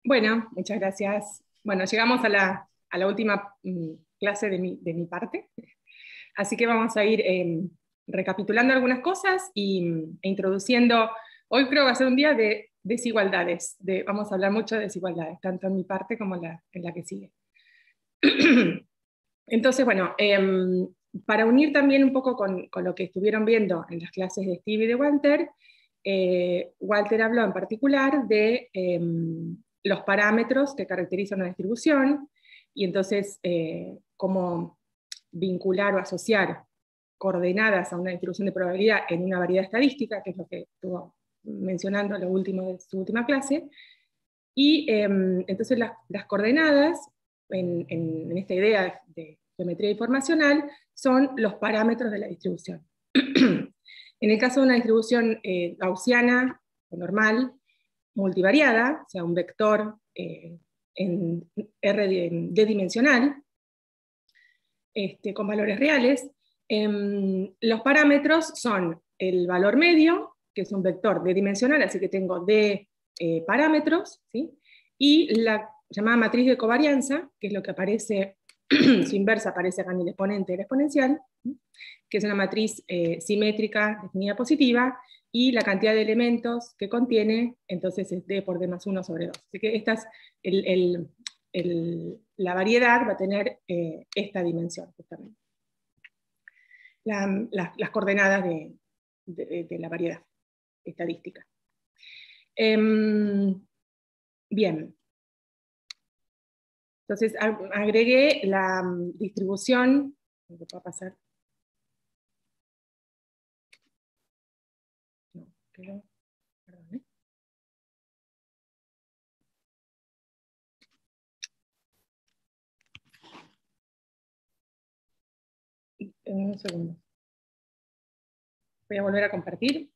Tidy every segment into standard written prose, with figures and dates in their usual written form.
Bueno, muchas gracias. Bueno, llegamos a la última clase de mi parte, así que vamos a ir recapitulando algunas cosas e introduciendo. Hoy creo que va a ser un día de desigualdades, vamos a hablar mucho de desigualdades, tanto en mi parte como en la que sigue. Entonces, bueno, para unir también un poco con lo que estuvieron viendo en las clases de Steve y de Walter, Walter habló en particular de los parámetros que caracterizan una distribución, y entonces cómo vincular o asociar coordenadas a una distribución de probabilidad en una variedad estadística, que es lo que estuvo mencionando lo último de su última clase. Y entonces las coordenadas, en esta idea de geometría informacional, son los parámetros de la distribución. En el caso de una distribución gaussiana o normal, multivariada, o sea, un vector en D-dimensional, con valores reales, los parámetros son el valor medio, que es un vector D-dimensional, así que tengo D parámetros, ¿sí? Y la llamada matriz de covarianza, que es lo que aparece, su inversa aparece acá en el exponente de la exponencial, ¿sí? Que es una matriz simétrica definida positiva, y la cantidad de elementos que contiene, entonces es D por D más 1 sobre 2. Así que esta es la variedad va a tener esta dimensión, justamente. Las coordenadas de la variedad estadística. Bien. Entonces agregué la distribución, ¿qué puede pasar? No, creo, perdón, un segundo. Voy a volver a compartir.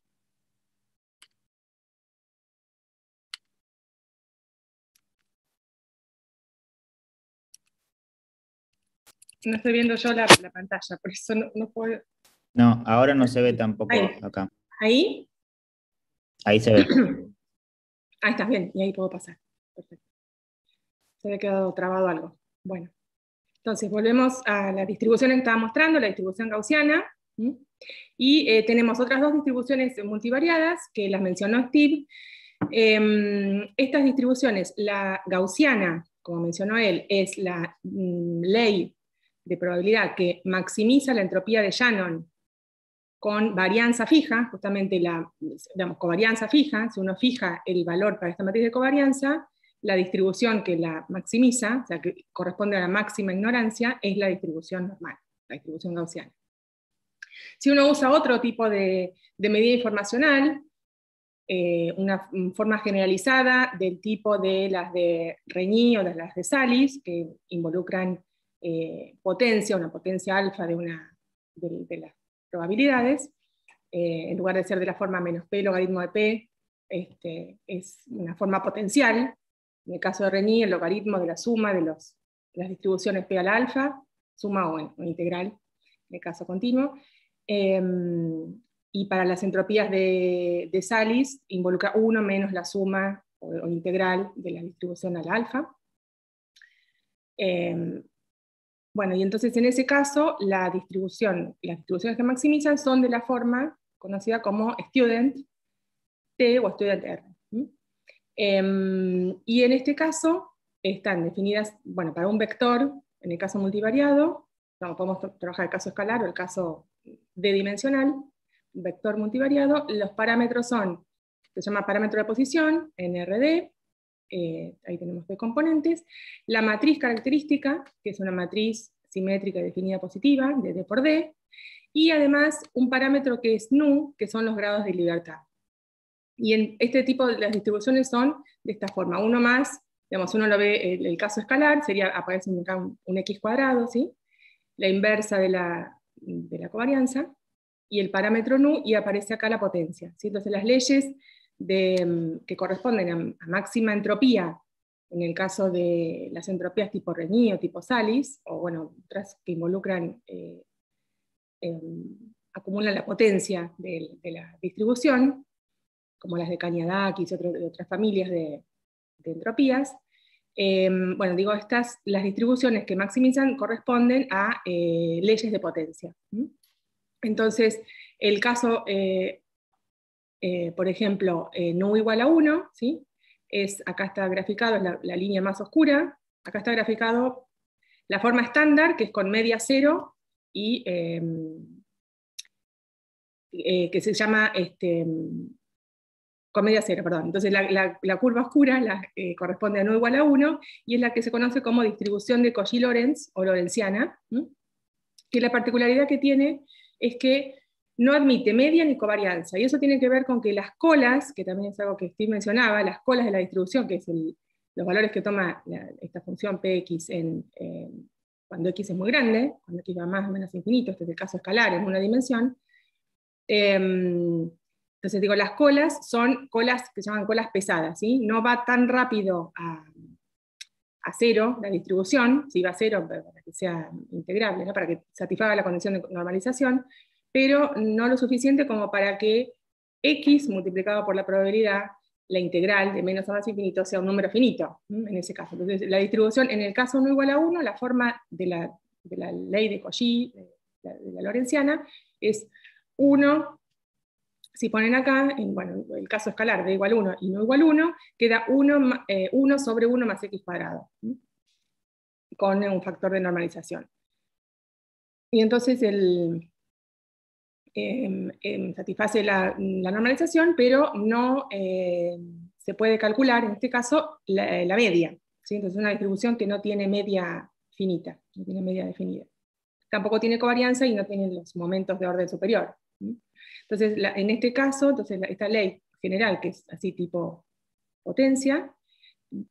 No estoy viendo yo la pantalla, por eso no puedo. No, ahora no se ve tampoco Ahí. acá. ¿Ahí? Ahí se ve. Ahí está, bien, y ahí puedo pasar. Perfecto. Se había quedado trabado algo. Bueno, entonces volvemos a la distribución que estaba mostrando, la distribución gaussiana, ¿sí? Y tenemos otras dos distribuciones multivariadas que las mencionó Steve. Estas distribuciones, la gaussiana, como mencionó él, es la ley de probabilidad que maximiza la entropía de Shannon con varianza fija, justamente digamos, covarianza fija. Si uno fija el valor para esta matriz de covarianza, la distribución que la maximiza, o sea, que corresponde a la máxima ignorancia, es la distribución normal, la distribución gaussiana. Si uno usa otro tipo de medida informacional, una forma generalizada del tipo de las de Rényi o de las de Salis, que involucran potencia, una potencia alfa de las probabilidades, en lugar de ser de la forma menos P logaritmo de P, es una forma potencial. En el caso de Rényi, el logaritmo de la suma de las distribuciones P a la alfa, suma o integral, en el caso continuo. Y para las entropías de Salis, involucra 1 menos la suma o integral de la distribución a la alfa. Bueno, y entonces en ese caso, las distribuciones que maximizan son de la forma conocida como student T o student R. Y en este caso están definidas, bueno, para un vector, en el caso multivariado, podemos trabajar el caso escalar o el caso D-dimensional, un vector multivariado. Los parámetros son, se llama parámetro de posición, NRD, ahí tenemos dos componentes, la matriz característica, que es una matriz simétrica y definida positiva, de D por D, y además un parámetro que es nu, que son los grados de libertad. Y en este tipo de las distribuciones son de esta forma. Uno más, digamos, uno lo ve, el caso escalar, aparece acá un x cuadrado, ¿sí? La inversa de la covarianza, y el parámetro nu, y aparece acá la potencia, ¿sí? Entonces las leyes que corresponden a máxima entropía, en el caso de las entropías tipo Rényi o tipo Salis, o bueno, otras que involucran, acumulan la potencia de la distribución, como las de Kaniadakis y otras familias de entropías. Bueno, digo, las distribuciones que maximizan corresponden a leyes de potencia. Entonces, el caso, por ejemplo, nu igual a 1, ¿sí? Acá está graficado, es la línea más oscura, acá está graficado la forma estándar, que es con media 0, y que se llama con media 0, perdón. Entonces la curva oscura corresponde a nu igual a 1, y es la que se conoce como distribución de Cauchy-Lorentz, o lorentziana, que la particularidad que tiene es que no admite media ni covarianza, y eso tiene que ver con que las colas, que también es algo que Steve mencionaba, las colas de la distribución, que es los valores que toma esta función px cuando x es muy grande, cuando x va más o menos infinito, este es el caso escalar en una dimensión. Entonces digo, las colas son colas que se llaman colas pesadas, ¿sí? No va tan rápido a 0 la distribución, si va a 0 para que sea integrable, ¿no? Para que satisfaga la condición de normalización, pero no lo suficiente como para que x multiplicado por la probabilidad, la integral de menos a más infinito, sea un número finito, en ese caso. Entonces, la distribución, en el caso no igual a 1, la forma de la ley de Cauchy, de la lorentziana, es 1, si ponen acá, bueno, el caso escalar de igual a 1 y no igual a 1, queda 1 sobre 1 más x cuadrado, con un factor de normalización. Y entonces satisface la normalización, pero no se puede calcular, en este caso, la media, ¿sí? Entonces es una distribución que no tiene media finita, no tiene media definida. Tampoco tiene covarianza y no tiene los momentos de orden superior. Entonces, en este caso, esta ley general, que es así tipo potencia,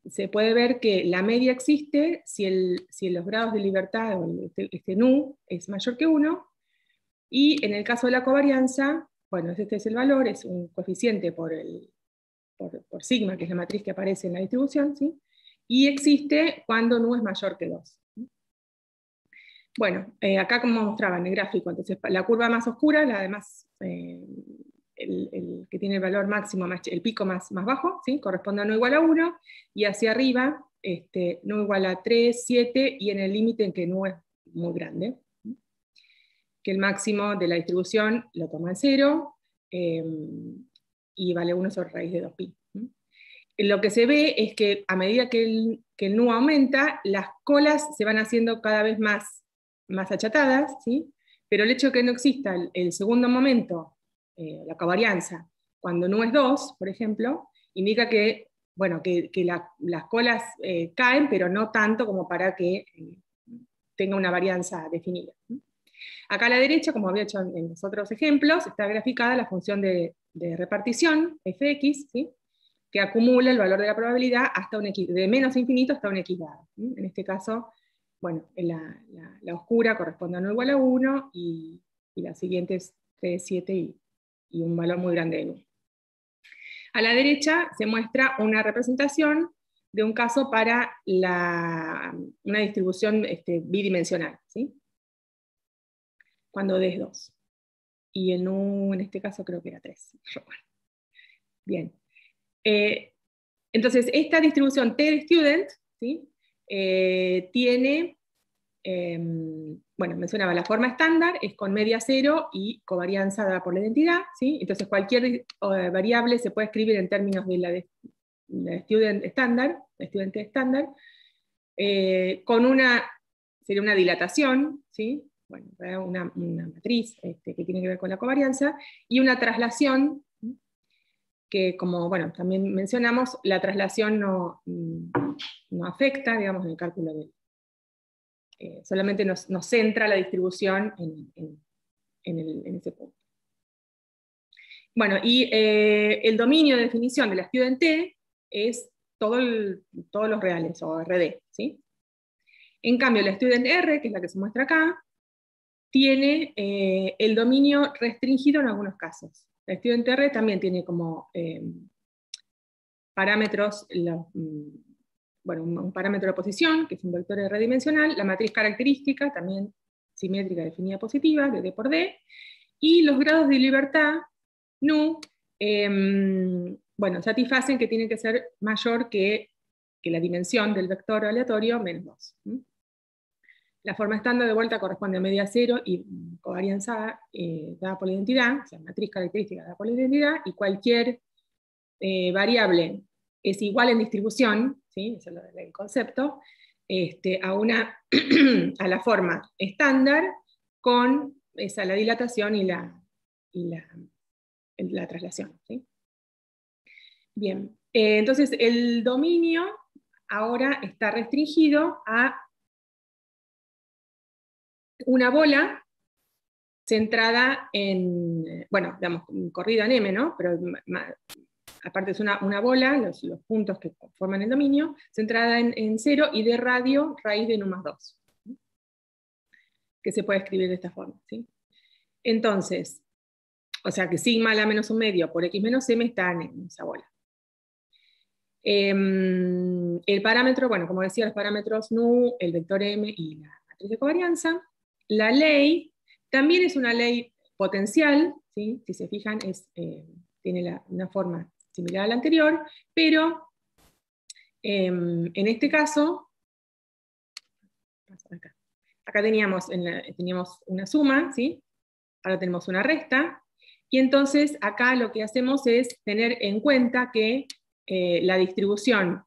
se puede ver que la media existe si los grados de libertad, o este nu, es mayor que 1, y en el caso de la covarianza, bueno, este es el valor, es un coeficiente por sigma, que es la matriz que aparece en la distribución, ¿sí? Y existe cuando nu es mayor que 2. Bueno, acá como mostraba en el gráfico, entonces la curva más oscura, la de más, el que tiene el valor máximo, el pico más bajo, ¿sí? Corresponde a no igual a 1, y hacia arriba, no igual a 3, 7, y en el límite en que no es muy grande, que el máximo de la distribución lo toma en 0, y vale 1 sobre raíz de 2pi. Lo que se ve es que a medida que el nu aumenta, las colas se van haciendo cada vez más achatadas, ¿sí? Pero el hecho de que no exista el segundo momento, la covarianza, cuando nu es 2, por ejemplo, indica que, bueno, que las colas caen, pero no tanto como para que tenga una varianza definida. Acá a la derecha, como había hecho en los otros ejemplos, está graficada la función de repartición, fx, ¿sí? Que acumula el valor de la probabilidad hasta de menos infinito hasta un x dado. En este caso, bueno, la oscura corresponde a no igual a 1, y la siguiente es 3, 7 y un valor muy grande de nu. A la derecha se muestra una representación de un caso para una distribución bidimensional, ¿sí? Cuando d es 2. Y el nu en este caso creo que era 3. Bien. Entonces, esta distribución T de student, ¿sí? Tiene, bueno, mencionaba la forma estándar, es con media 0 y covarianza dada por la identidad, ¿sí? Entonces cualquier variable se puede escribir en términos de la student estándar, sería una dilatación, ¿sí? Bueno, una matriz que tiene que ver con la covarianza, y una traslación, que como, bueno, también mencionamos, la traslación no afecta, digamos, en el cálculo solamente nos centra la distribución en ese punto. Bueno, y el dominio de definición de la student T es todos los reales, o RD, ¿sí? En cambio, la student R, que es la que se muestra acá, tiene el dominio restringido en algunos casos. La student R también tiene como parámetros, bueno, un parámetro de posición, que es un vector R-dimensional, la matriz característica, también simétrica definida positiva, de D por D, y los grados de libertad, nu, bueno, satisfacen que tiene que ser mayor que que la dimensión del vector aleatorio menos 2. La forma estándar de vuelta corresponde a media cero y covarianza dada por la identidad, o sea, matriz característica dada por la identidad, y cualquier variable es igual en distribución, ¿sí? Eso es el concepto, a la forma estándar con la dilatación y la traslación. ¿Sí? Bien, entonces el dominio ahora está restringido a una bola centrada en, bueno, digamos, corrida en M, ¿no? Pero aparte es una bola, los puntos que forman el dominio, centrada en 0 y de radio raíz de n más 2, que se puede escribir de esta forma. ¿Sí? Entonces, o sea que sigma la menos un medio por x menos m está en esa bola. El parámetro, bueno, como decía, los parámetros nu, el vector m y la matriz de covarianza. La ley también es una ley potencial, ¿sí? Si se fijan, tiene una forma similar a la anterior, pero en este caso, acá teníamos una suma, ¿sí? Ahora tenemos una resta, y entonces acá lo que hacemos es tener en cuenta que la distribución,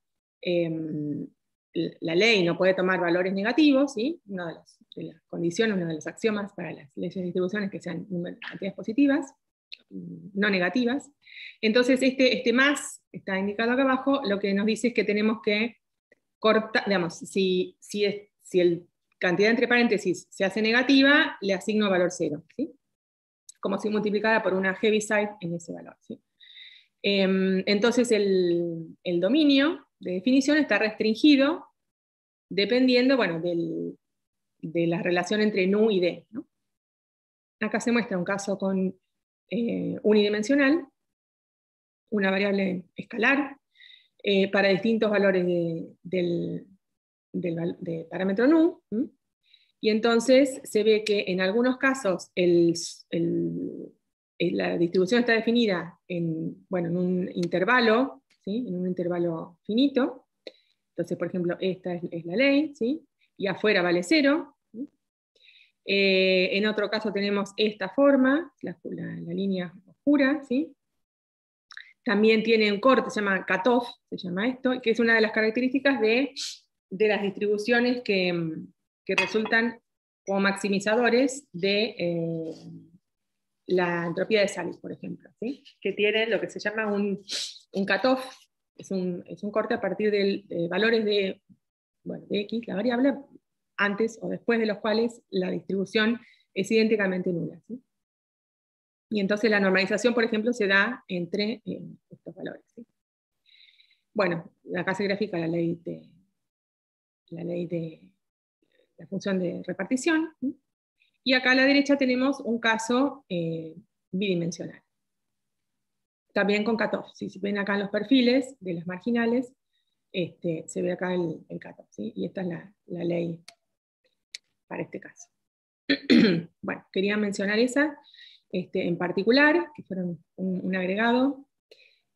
la ley no puede tomar valores negativos, ¿sí? Una de las condiciones, uno de los axiomas para las leyes de distribución es que sean cantidades positivas, no negativas. Entonces este más, está indicado acá abajo, lo que nos dice es que tenemos que cortar, digamos, si el cantidad entre paréntesis se hace negativa, le asigno valor 0, ¿sí? Como si multiplicara por una heaviside en ese valor, ¿sí? Entonces el dominio de definición está restringido dependiendo, bueno, de la relación entre nu y d, ¿no? Acá se muestra un caso con unidimensional, una variable escalar, para distintos valores de parámetro nu, y entonces se ve que en algunos casos la distribución está definida en un intervalo, ¿sí? En un intervalo finito. Entonces, por ejemplo, esta es la ley, ¿sí? Y afuera vale 0. ¿Sí? En otro caso tenemos esta forma, la línea oscura, ¿sí? También tiene un corte, se llama cutoff, se llama esto, que es una de las características de las distribuciones que resultan como maximizadores de la entropía de Salis, por ejemplo, ¿sí? Que tiene lo que se llama un cutoff, es un corte a partir de valores de x, la variable, antes o después de los cuales la distribución es idénticamente nula, ¿sí? Y entonces la normalización, por ejemplo, se da entre estos valores, ¿sí? Bueno, acá se grafica la ley de la función de repartición, ¿sí? Y acá a la derecha tenemos un caso bidimensional. También con cutoff. Si ven acá en los perfiles de las marginales, se ve acá el cutoff, ¿sí? Y esta es la ley para este caso. Bueno, quería mencionar esa en particular, que fueron un agregado.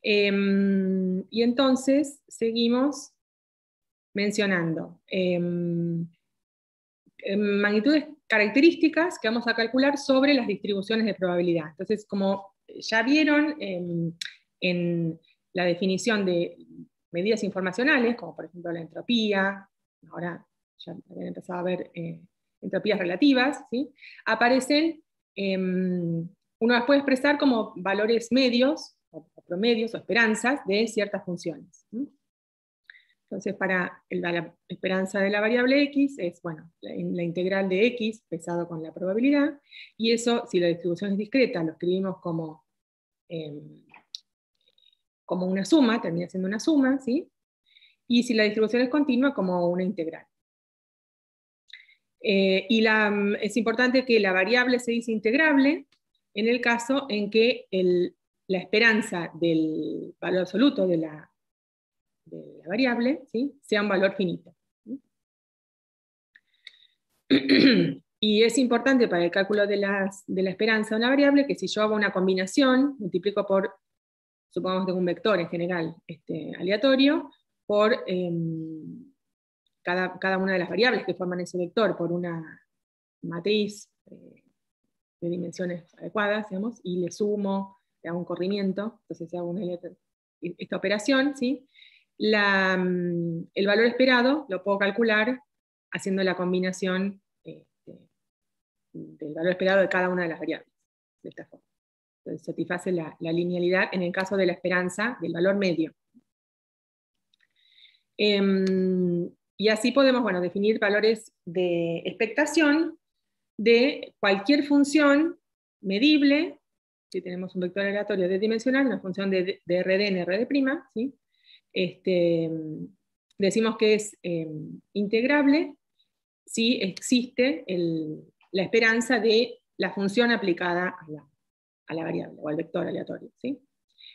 Y entonces seguimos mencionando magnitudes características que vamos a calcular sobre las distribuciones de probabilidad. Entonces, como ya vieron en la definición de medidas informacionales, como por ejemplo la entropía, ahora ya habían empezado a ver entropías relativas, ¿sí? Aparecen, uno las puede expresar como valores medios, o promedios, o esperanzas de ciertas funciones, ¿sí? Entonces, para la esperanza de la variable x es, bueno, la integral de x pesado con la probabilidad, y eso, si la distribución es discreta, lo escribimos como una suma, termina siendo una suma, ¿sí? Y si la distribución es continua, como una integral. Es importante que la variable se dice integrable en el caso en que la esperanza del valor absoluto de la variable, ¿sí? Sea un valor finito. Y es importante para el cálculo de la esperanza de una variable que si yo hago una combinación, multiplico por, supongamos que tengo un vector en general aleatorio, por cada una de las variables que forman ese vector por una matriz de dimensiones adecuadas, digamos, y le sumo, le hago un corrimiento, entonces hago esta operación, ¿sí? El valor esperado lo puedo calcular haciendo la combinación del valor esperado de cada una de las variables, de esta forma. Entonces satisface la linealidad en el caso de la esperanza del valor medio. Y así podemos, bueno, definir valores de expectación de cualquier función medible. Si tenemos un vector aleatorio d-dimensional, una función de Rd en Rd', ¿sí? Decimos que es integrable si existe la esperanza de la función aplicada a la variable o al vector aleatorio, ¿sí?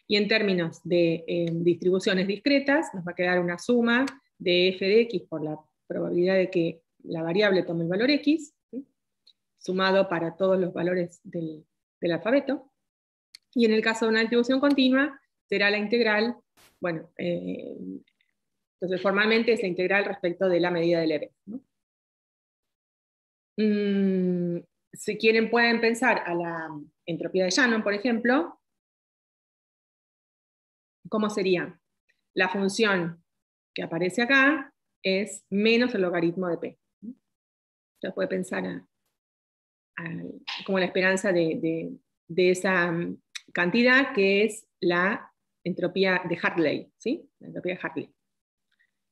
Y en términos de distribuciones discretas, nos va a quedar una suma de f de x por la probabilidad de que la variable tome el valor x, ¿sí? Sumado para todos los valores del alfabeto. Y en el caso de una distribución continua, será la integral, bueno, entonces formalmente es la integral respecto de la medida del EB, ¿no? Si quieren pueden pensar a la entropía de Shannon, por ejemplo. ¿Cómo sería? La función que aparece acá es menos el logaritmo de P. Entonces puede pensar como la esperanza de esa cantidad que es la entropía de Hartley, ¿sí? La entropía de Hartley.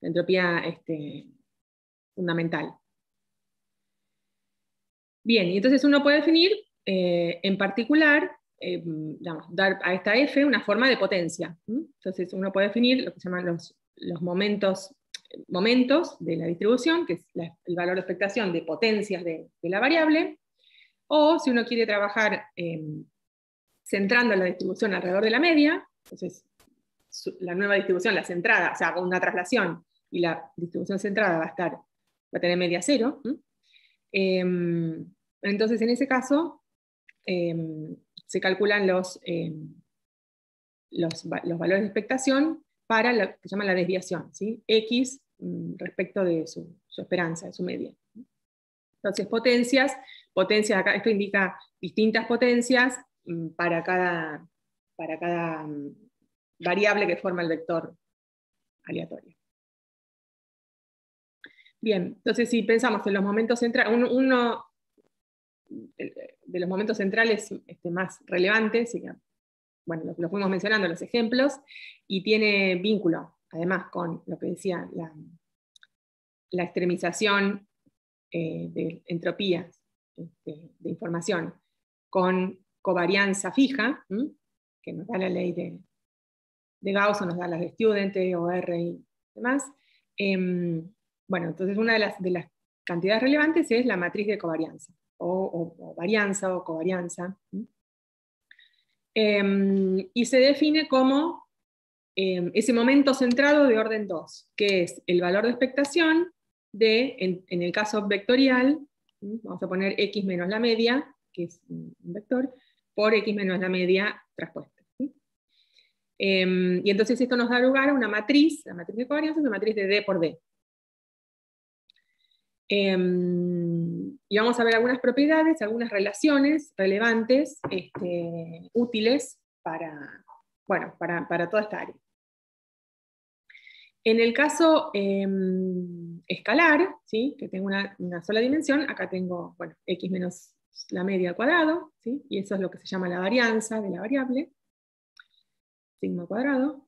La entropía fundamental. Bien, y entonces uno puede definir en particular, dar a esta F una forma de potencia. Entonces uno puede definir lo que se llaman los momentos de la distribución, que es el valor de expectación de potencias de la variable, o si uno quiere trabajar centrando la distribución alrededor de la media, entonces la nueva distribución, la centrada, o sea, hago una traslación y la distribución centrada va a tener media cero. Entonces, en ese caso, se calculan los valores de expectación para lo que se llama la desviación, ¿sí? X respecto de su esperanza, de su media. Entonces, potencias acá, esto indica distintas potencias para cada variable que forma el vector aleatorio. Bien, entonces si pensamos en los momentos centrales, uno de los momentos centrales más relevantes, bueno, lo fuimos mencionando en los ejemplos, y tiene vínculo, además, con lo que decía la extremización de entropías de información, con covarianza fija, que nos da la ley de Gauss, o nos da las de Student, OR y demás. Bueno, entonces una de las cantidades relevantes es la matriz de covarianza, o varianza, o covarianza. Y se define como ese momento centrado de orden 2, que es el valor de expectación en el caso vectorial, vamos a poner x menos la media, que es un vector, por x menos la media traspuesta. Y entonces esto nos da lugar a una matriz, la matriz de covarianza es una matriz de D por D. Y vamos a ver algunas propiedades, algunas relaciones relevantes, útiles para toda esta área. En el caso escalar, ¿sí? Que tengo una sola dimensión, acá tengo x menos la media al cuadrado, ¿sí? Y eso es lo que se llama la varianza de la variable, sigma cuadrado.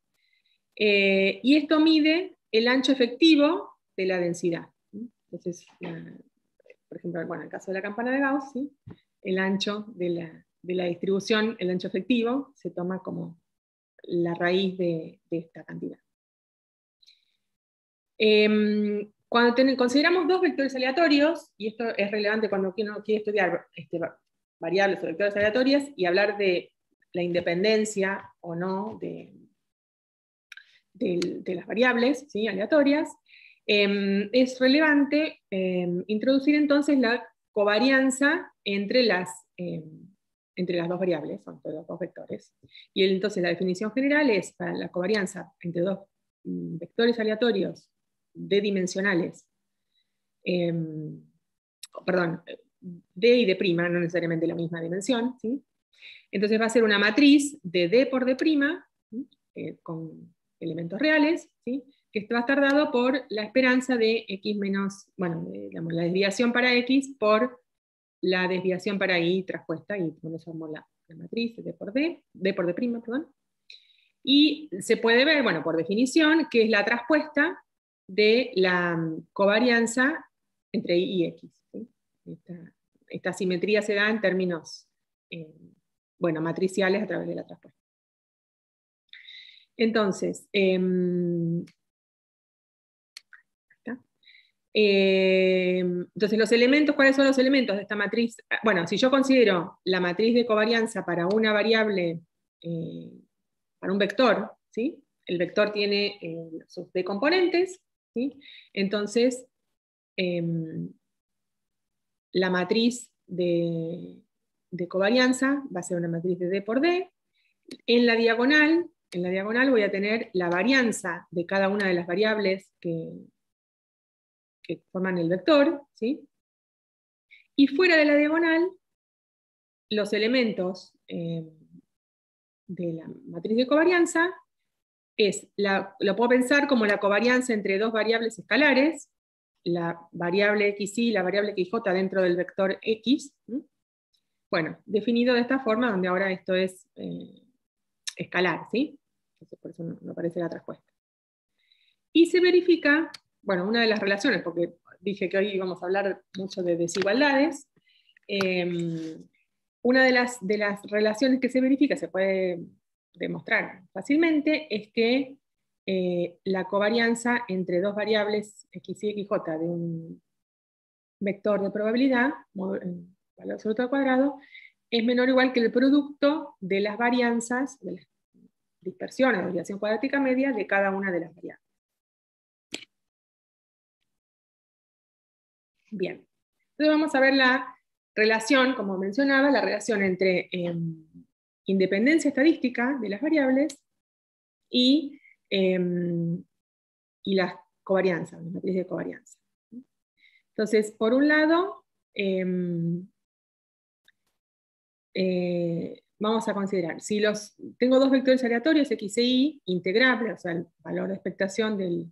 Y esto mide el ancho efectivo de la densidad. Entonces, por ejemplo, en el caso de la campana de Gauss, ¿sí? El ancho de la distribución, el ancho efectivo, se toma como la raíz de esta cantidad. Cuando consideramos dos vectores aleatorios, y esto es relevante cuando uno quiere estudiar variables o vectores aleatorias, y hablar de la independencia o no de las variables, ¿sí? Aleatorias, es relevante introducir entonces la covarianza entre las dos variables, entre los dos vectores. Y entonces la definición general es, para la covarianza entre dos vectores aleatorios D-dimensionales, perdón, D y D', no necesariamente la misma dimensión, ¿sí? Entonces va a ser una matriz de D por D', con elementos reales, ¿sí? Que va a estar dado por la esperanza de X menos, bueno, digamos, la desviación para X por la desviación para Y traspuesta, y con eso damos la matriz D por D por D', perdón. Y se puede ver, bueno, por definición, que es la traspuesta de la covarianza entre Y y X, ¿sí? Esta simetría se da en términos, bueno, matriciales a través de la traspuesta. Entonces, entonces los elementos, ¿cuáles son los elementos de esta matriz? Bueno, si yo considero la matriz de covarianza para una variable, para un vector, ¿sí? El vector tiene sus D componentes, ¿sí? Entonces, la matriz de covarianza va a ser una matriz de D por D. En la diagonal voy a tener la varianza de cada una de las variables que forman el vector, ¿sí? Y fuera de la diagonal, los elementos de la matriz de covarianza lo puedo pensar como la covarianza entre dos variables escalares, la variable xy y la variable xj dentro del vector x. Bueno, definido de esta forma, donde ahora esto es escalar, ¿sí? Entonces por eso no aparece la traspuesta. Y se verifica, bueno, una de las relaciones, porque dije que hoy íbamos a hablar mucho de desigualdades, una de las relaciones que se verifica, se puede demostrar fácilmente, es que la covarianza entre dos variables x y xj de un vector de probabilidad, valor absoluto al cuadrado, es menor o igual que el producto de las varianzas, de las dispersiones o desviación cuadrática media de cada una de las variables. Bien, entonces vamos a ver la relación, como mencionaba, la relación entre independencia estadística de las variables y las covarianzas, la matriz de covarianza. Entonces, por un lado, vamos a considerar, si tengo dos vectores aleatorios, x e y, integrables, o sea, el valor de expectación de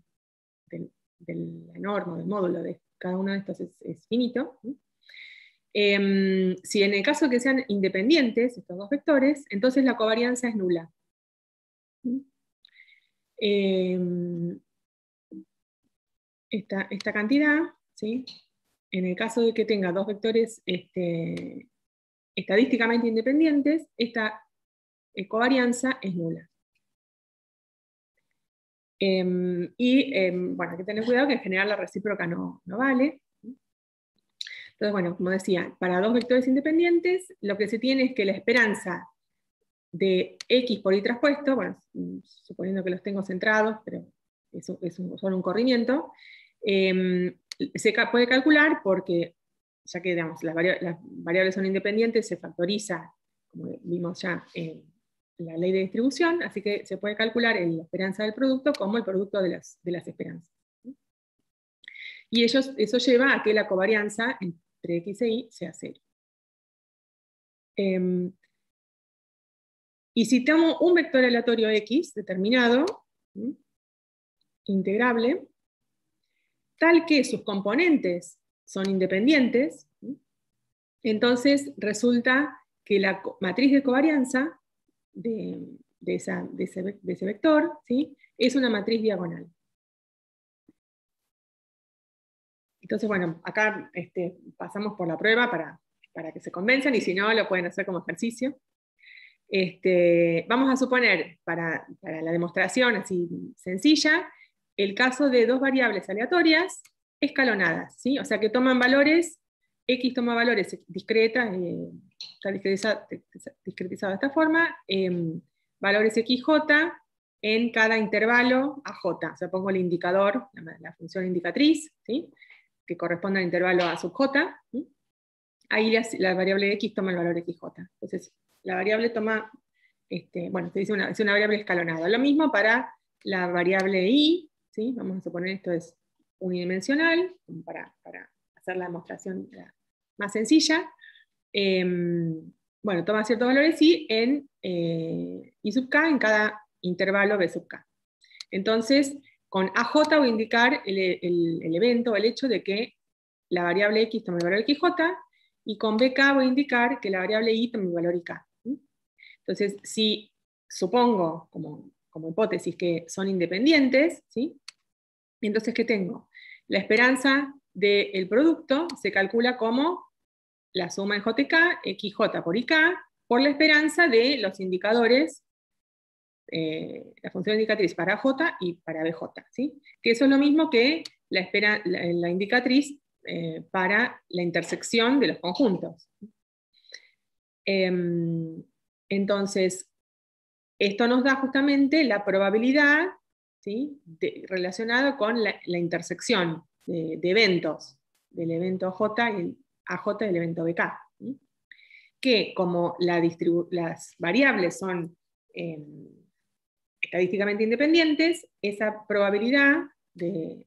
la norma, del módulo de cada uno de estos es finito. Si en el caso de que sean independientes, estos dos vectores, entonces la covarianza es nula. Esta cantidad, ¿sí? En el caso de que tenga dos vectores estadísticamente independientes, esta covarianza es nula. Bueno, hay que tener cuidado que en general la recíproca no vale. Entonces, bueno, como decía, para dos vectores independientes, lo que se tiene es que la esperanza de x por y traspuesto, bueno, suponiendo que los tengo centrados, pero eso es solo un corrimiento, se puede calcular porque, ya que digamos, las variables son independientes, se factoriza, como vimos ya en la ley de distribución, así que se puede calcular la esperanza del producto como el producto de las esperanzas. Y eso lleva a que la covarianza entre x e y sea 0. Y si tomo un vector aleatorio x determinado, integrable, tal que sus componentes son independientes, entonces resulta que la matriz de covarianza de ese vector, ¿sí? Es una matriz diagonal. Entonces, bueno, acá pasamos por la prueba para que se convenzan, y si no, lo pueden hacer como ejercicio. Vamos a suponer, para la demostración así sencilla, el caso de dos variables aleatorias escalonadas, ¿sí? O sea, que toman valores, x toma valores discretas, está discretizado de esta forma, valores xj en cada intervalo a j. O sea, pongo el indicador, la función indicatriz, ¿sí? Que corresponde al intervalo a sub j. ¿Sí? Ahí la variable x toma el valor xj. Entonces, la variable toma, bueno, se dice es una variable escalonada. Lo mismo para la variable i, ¿sí? Vamos a suponer esto es unidimensional, como para hacer la demostración más sencilla. Bueno, toma ciertos valores i en i sub k en cada intervalo b sub k. Entonces, con AJ voy a indicar el evento, el hecho de que la variable X toma el valor XJ, y con BK voy a indicar que la variable Y toma el valor IK. Entonces, si supongo, como hipótesis, que son independientes, ¿sí? Entonces, ¿qué tengo? La esperanza del producto se calcula como la suma en JK, XJ por IK, por la esperanza de los indicadores, la función indicatriz para J y para BJ, ¿sí? Que eso es lo mismo que la indicatriz para la intersección de los conjuntos. Entonces, esto nos da justamente la probabilidad, ¿sí? Relacionada con la intersección de eventos, del evento J y el AJ del evento BK, ¿sí? Que como las variables son estadísticamente independientes, esa probabilidad de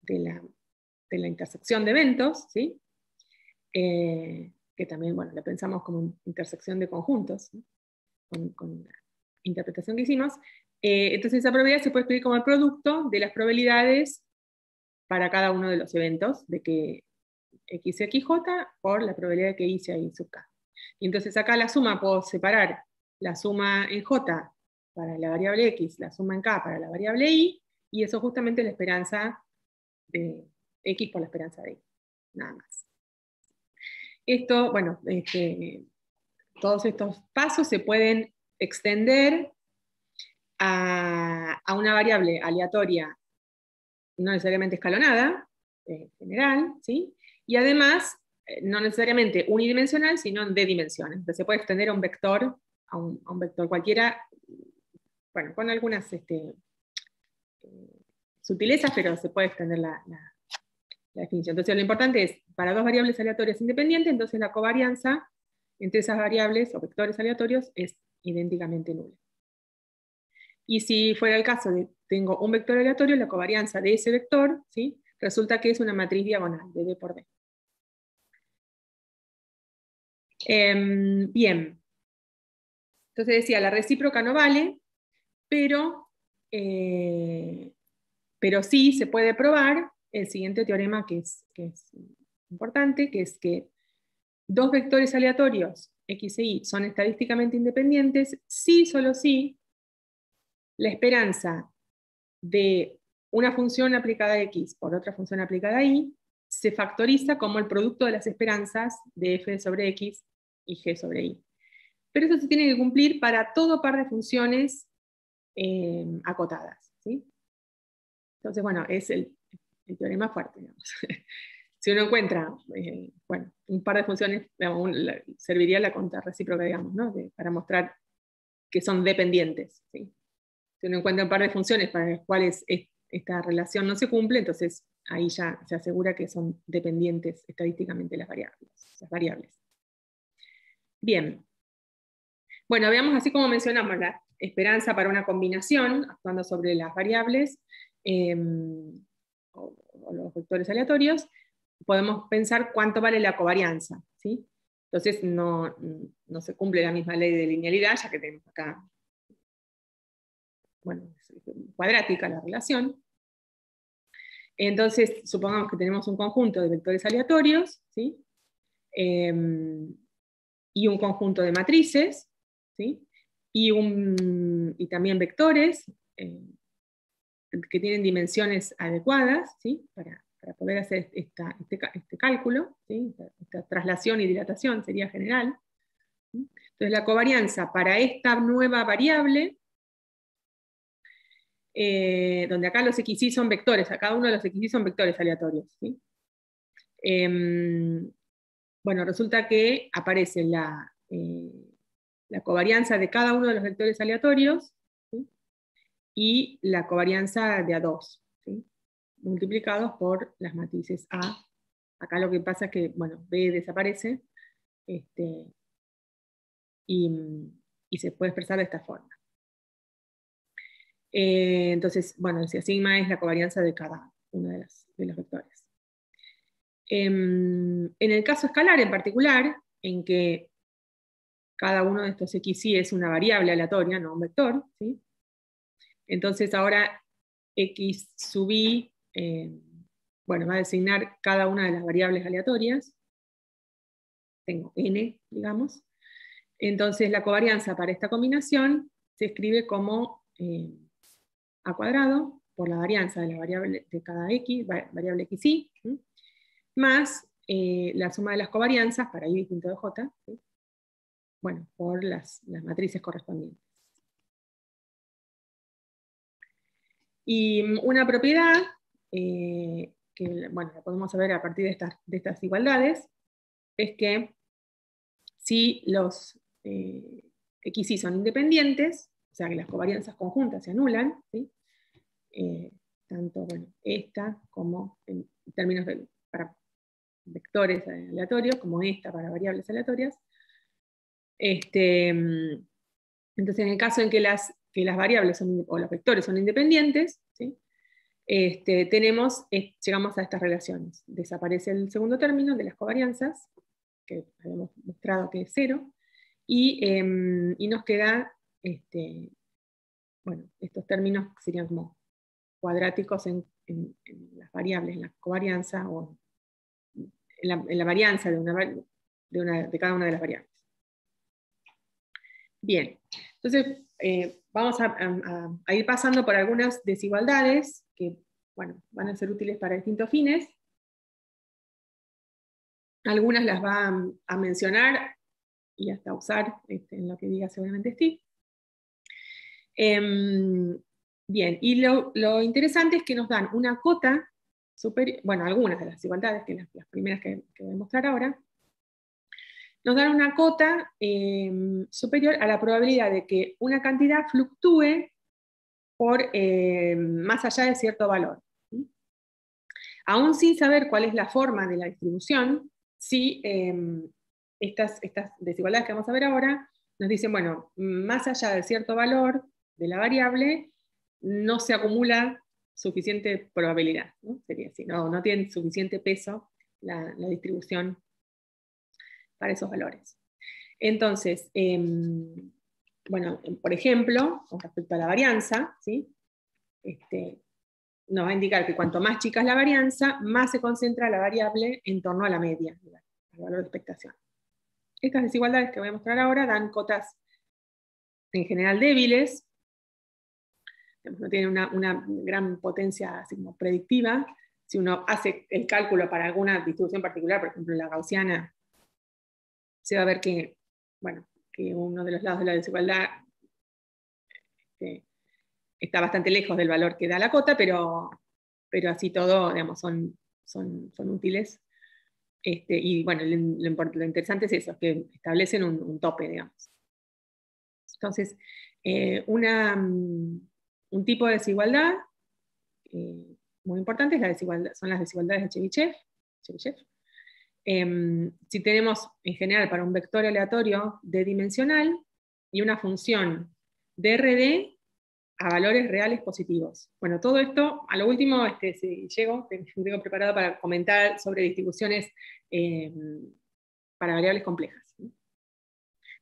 la intersección de eventos, ¿sí? Que también, bueno, la pensamos como intersección de conjuntos, ¿sí? con la interpretación que hicimos, entonces esa probabilidad se puede escribir como el producto de las probabilidades para cada uno de los eventos, de que X sea XJ por la probabilidad de que Y sea Y sub K. Y entonces acá la suma puedo separar la suma en J para la variable X, la suma en K para la variable Y, y eso justamente es la esperanza de X por la esperanza de Y, nada más. Esto, bueno, todos estos pasos se pueden extender a una variable aleatoria, no necesariamente escalonada, general, ¿sí? Y además, no necesariamente unidimensional, sino en d dimensiones. Entonces se puede extender a un vector, a un vector cualquiera, bueno, con algunas sutilezas, pero se puede extender la definición. Entonces lo importante es, para dos variables aleatorias independientes, entonces la covarianza entre esas variables o vectores aleatorios es idénticamente nula. Y si fuera el caso de tengo un vector aleatorio, la covarianza de ese vector, ¿sí? Resulta que es una matriz diagonal de D por D. Bien. Entonces decía, la recíproca no vale, pero sí se puede probar el siguiente teorema que es importante, que es que dos vectores aleatorios, X e Y, son estadísticamente independientes si, solo si, la esperanza de una función aplicada a X por otra función aplicada a Y se factoriza como el producto de las esperanzas de f sobre X y g sobre Y. Pero eso se tiene que cumplir para todo par de funciones acotadas, ¿sí? Entonces, bueno, es el teorema fuerte, digamos. Si uno encuentra, bueno, un par de funciones, digamos, serviría la contrarrecíproca, digamos, ¿no? Para mostrar que son dependientes, ¿sí? Si uno encuentra un par de funciones para las cuales esta relación no se cumple, entonces ahí ya se asegura que son dependientes estadísticamente las variables. Bien. Bueno, veamos así como mencionamos la esperanza para una combinación, actuando sobre las variables o los vectores aleatorios, podemos pensar cuánto vale la covarianza, ¿sí? Entonces no se cumple la misma ley de linealidad, ya que tenemos acá, bueno, es cuadrática la relación. Entonces, supongamos que tenemos un conjunto de vectores aleatorios, ¿sí? Y un conjunto de matrices, ¿sí? Y también vectores que tienen dimensiones adecuadas, ¿sí? Para poder hacer este cálculo, ¿sí? Esta traslación y dilatación sería general. ¿Sí? Entonces la covarianza para esta nueva variable, donde acá los XY son vectores, a cada uno de los XY son vectores aleatorios, ¿sí? Bueno, resulta que aparece la covarianza de cada uno de los vectores aleatorios, ¿sí? Y la covarianza de A2, ¿sí? Multiplicados por las matrices A. Acá lo que pasa es que, bueno, B desaparece, y se puede expresar de esta forma. Entonces, bueno, decía, sigma es la covarianza de cada uno de los vectores. En el caso escalar en particular, en que cada uno de estos xy es una variable aleatoria, no un vector, ¿sí? Entonces ahora x sub i, bueno, va a designar cada una de las variables aleatorias. Tengo n, digamos. Entonces la covarianza para esta combinación se escribe como a cuadrado por la varianza de la variable de cada x, variable xy, ¿sí? Más la suma de las covarianzas para i distinto de j, ¿sí? Bueno, por las matrices correspondientes. Y una propiedad, que bueno, la podemos saber a partir de estas igualdades, es que si los xy son independientes, o sea que las covarianzas conjuntas se anulan, ¿sí? Tanto bueno, esta como en términos para vectores aleatorios, como esta para variables aleatorias. Entonces, en el caso en que las variables o los vectores son independientes, ¿sí? Llegamos a estas relaciones. Desaparece el segundo término de las covarianzas, que habíamos mostrado que es 0, y nos queda, bueno, estos términos serían como cuadráticos en las variables, en la covarianza, o en la varianza de cada una de las variables. Bien, entonces vamos a ir pasando por algunas desigualdades que, bueno, van a ser útiles para distintos fines. Algunas las va a mencionar y hasta usar en lo que diga seguramente Steve. Bien, y lo interesante es que nos dan una cota superior, bueno, algunas de las desigualdades, que las primeras que voy a mostrar ahora, nos dan una cota superior a la probabilidad de que una cantidad fluctúe por más allá de cierto valor. ¿Sí? Aún sin saber cuál es la forma de la distribución, si estas desigualdades que vamos a ver ahora nos dicen, bueno, más allá de cierto valor de la variable, no se acumula suficiente probabilidad, ¿no? Sería así, no tiene suficiente peso la distribución para esos valores. Entonces, bueno, por ejemplo, con respecto a la varianza, ¿sí? Nos va a indicar que cuanto más chica es la varianza, más se concentra la variable en torno a la media, al valor de expectación. Estas desigualdades que voy a mostrar ahora dan cotas en general débiles, no tienen una gran potencia así como predictiva. Si uno hace el cálculo para alguna distribución particular, por ejemplo la gaussiana, se va a ver que, bueno, que uno de los lados de la desigualdad está bastante lejos del valor que da la cota, pero así todo, digamos, son útiles. Y bueno, lo interesante es eso, que establecen un tope, digamos. Entonces, un tipo de desigualdad muy importante es son las desigualdades de Chebyshev. Si tenemos en general para un vector aleatorio d-dimensional y una función DRD a valores reales positivos. Bueno, todo esto, a lo último, si llego, tengo preparado para comentar sobre distribuciones para variables complejas. ¿Sí?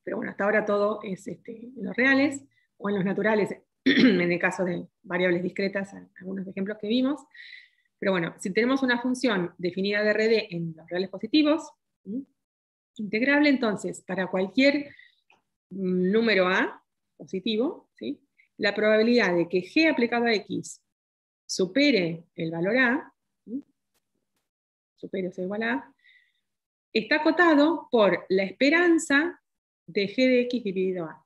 Pero bueno, hasta ahora todo es en los reales o en los naturales, en el caso de variables discretas, algunos ejemplos que vimos. Pero bueno, si tenemos una función definida de RD en los reales positivos, ¿sí? Integrable, entonces, para cualquier número A positivo, ¿sí? La probabilidad de que G aplicado a X supere el valor A, ¿sí? Supere o sea igual a A, está acotado por la esperanza de G de X dividido A.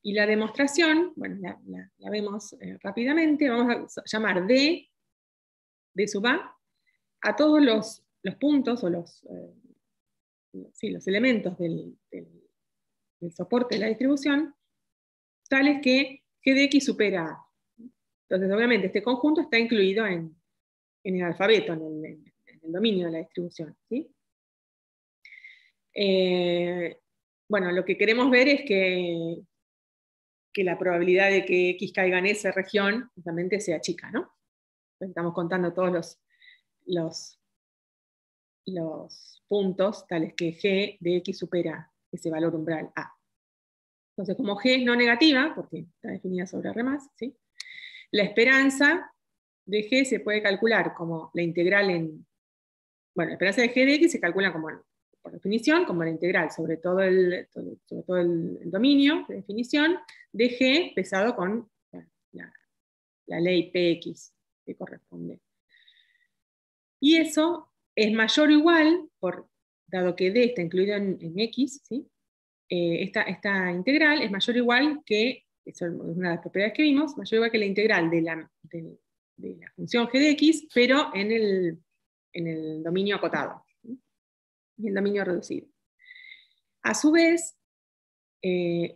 Y la demostración, bueno, la vemos rápidamente, vamos a llamar D sub A todos los puntos o los elementos del soporte de la distribución, tales que G de X supera A. Entonces, obviamente, este conjunto está incluido en el alfabeto, en el dominio de la distribución. ¿Sí? Bueno, lo que queremos ver es que que la probabilidad de que X caiga en esa región justamente sea chica, ¿no? Estamos contando todos los puntos tales que G de X supera ese valor umbral A. Entonces, como G es no negativa, porque está definida sobre R+, ¿sí? La esperanza de G se puede calcular como la integral bueno, la esperanza de G de X se calcula como, por definición, como la integral sobre todo el dominio de definición de G pesado con la ley Px que corresponde. Y eso es mayor o igual, dado que D está incluido en X, ¿sí? Esta integral es mayor o igual que, eso es una de las propiedades que vimos, mayor o igual que la integral de la función G de X, pero en el dominio acotado, ¿sí? Y el dominio reducido. A su vez,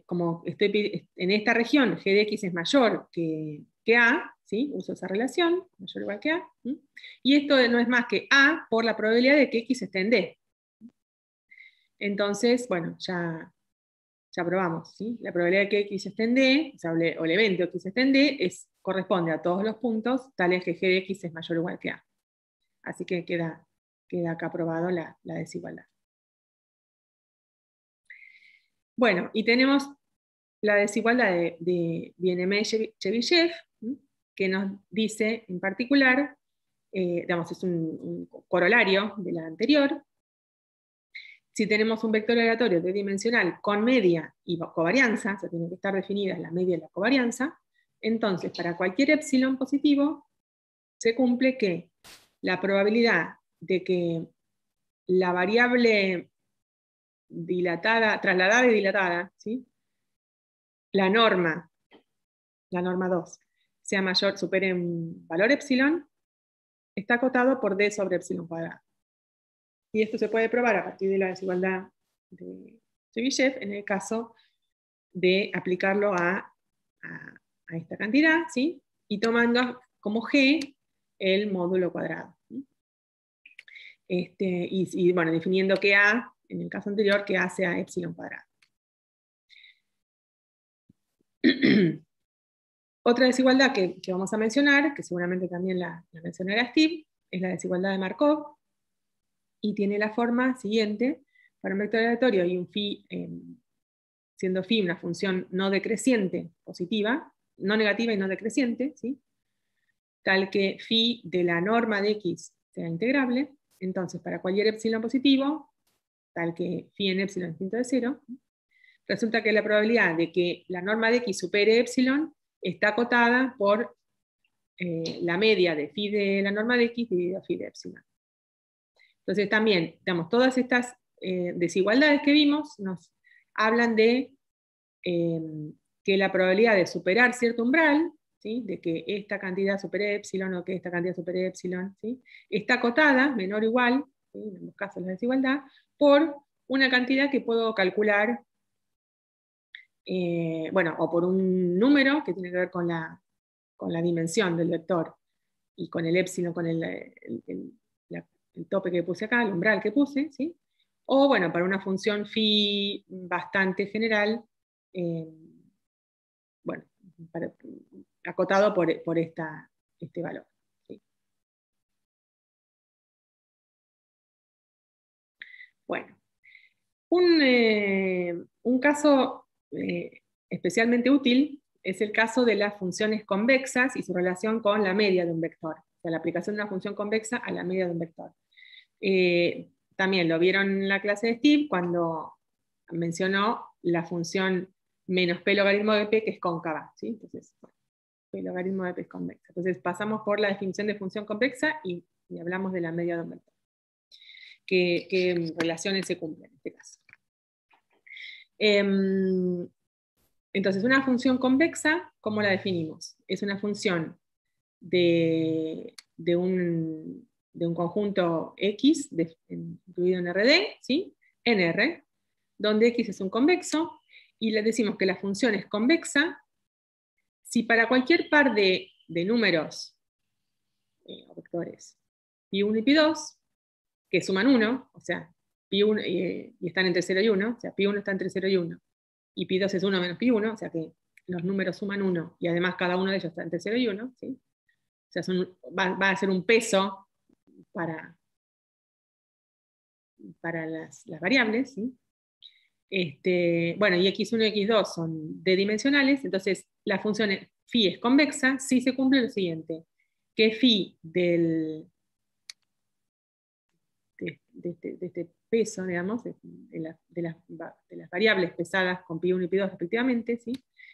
como estoy en esta región, G de X es mayor que A, ¿sí? Uso esa relación, mayor o igual que A, ¿sí? Y esto no es más que A por la probabilidad de que X esté en D. Entonces, bueno, ya probamos, ¿sí? La probabilidad de que X esté en D, o sea, o el evento X esté en D, corresponde a todos los puntos tales que G de X es mayor o igual que A. Así que queda acá probado la desigualdad. Bueno, y tenemos la desigualdad de Bienemey-Chebyshev, que nos dice en particular, digamos, es un corolario de la anterior. Si tenemos un vector aleatorio tridimensional con media y covarianza, o sea, tienen que estar definidas la media y la covarianza, entonces para cualquier epsilon positivo se cumple que la probabilidad de que la variable dilatada, trasladada y dilatada, ¿sí? la norma 2, sea mayor, supere un valor epsilon, está acotado por D sobre epsilon cuadrado. Y esto se puede probar a partir de la desigualdad de Chebyshev en el caso de aplicarlo a esta cantidad, ¿sí? Y tomando como G el módulo cuadrado. Y bueno, definiendo que A, en el caso anterior, que A sea epsilon cuadrado. Otra desigualdad que vamos a mencionar, que seguramente también la mencionará Steve, es la desigualdad de Markov, y tiene la forma siguiente: para un vector aleatorio y un phi, siendo phi una función no decreciente positiva, no negativa y no decreciente, ¿sí? Tal que phi de la norma de X sea integrable, entonces para cualquier epsilon positivo, tal que phi en epsilon es distinto de 0, resulta que la probabilidad de que la norma de X supere epsilon está acotada por la media de phi de la norma de X dividido phi de epsilon. Entonces también, digamos, todas estas desigualdades que vimos nos hablan de que la probabilidad de superar cierto umbral, ¿sí? De que esta cantidad supere epsilon o que esta cantidad supere epsilon, ¿sí? Está acotada, menor o igual, ¿sí? En ambos casos la desigualdad, por una cantidad que puedo calcular, bueno, o por un número que tiene que ver con la dimensión del vector y con el epsilon, con el tope que puse acá, el umbral que puse, ¿sí? O bueno, para una función phi bastante general, bueno, acotado por este valor. ¿Sí? Bueno, un caso especialmente útil es el caso de las funciones convexas y su relación con la media de un vector. O sea, la aplicación de una función convexa a la media de un vector. También lo vieron en la clase de Steve cuando mencionó la función menos p logaritmo de p que es cóncava, ¿sí? Entonces, bueno, p logaritmo de p es convexa. Entonces pasamos por la definición de función convexa y hablamos de la media de un vector. ¿Qué relaciones se cumplen en este caso? Entonces, una función convexa, ¿cómo la definimos? Es una función de un conjunto X, incluido en RD, ¿sí? En R, donde X es un convexo, y le decimos que la función es convexa si para cualquier par de números o vectores, pi1 y pi2, que suman 1, o sea, pi1 y están entre 0 y 1, o sea, pi1 está entre 0 y 1, y pi2 es 1 menos pi1, o sea que los números suman 1, y además cada uno de ellos está entre 0 y 1, ¿sí? O sea, va a ser un peso para las variables, ¿sí? Bueno, y x1 y x2 son d-dimensionales, entonces la función phi es convexa si se cumple lo siguiente, que phi de este peso, digamos, de las variables pesadas con pi1 y pi2 respectivamente, ¿sí?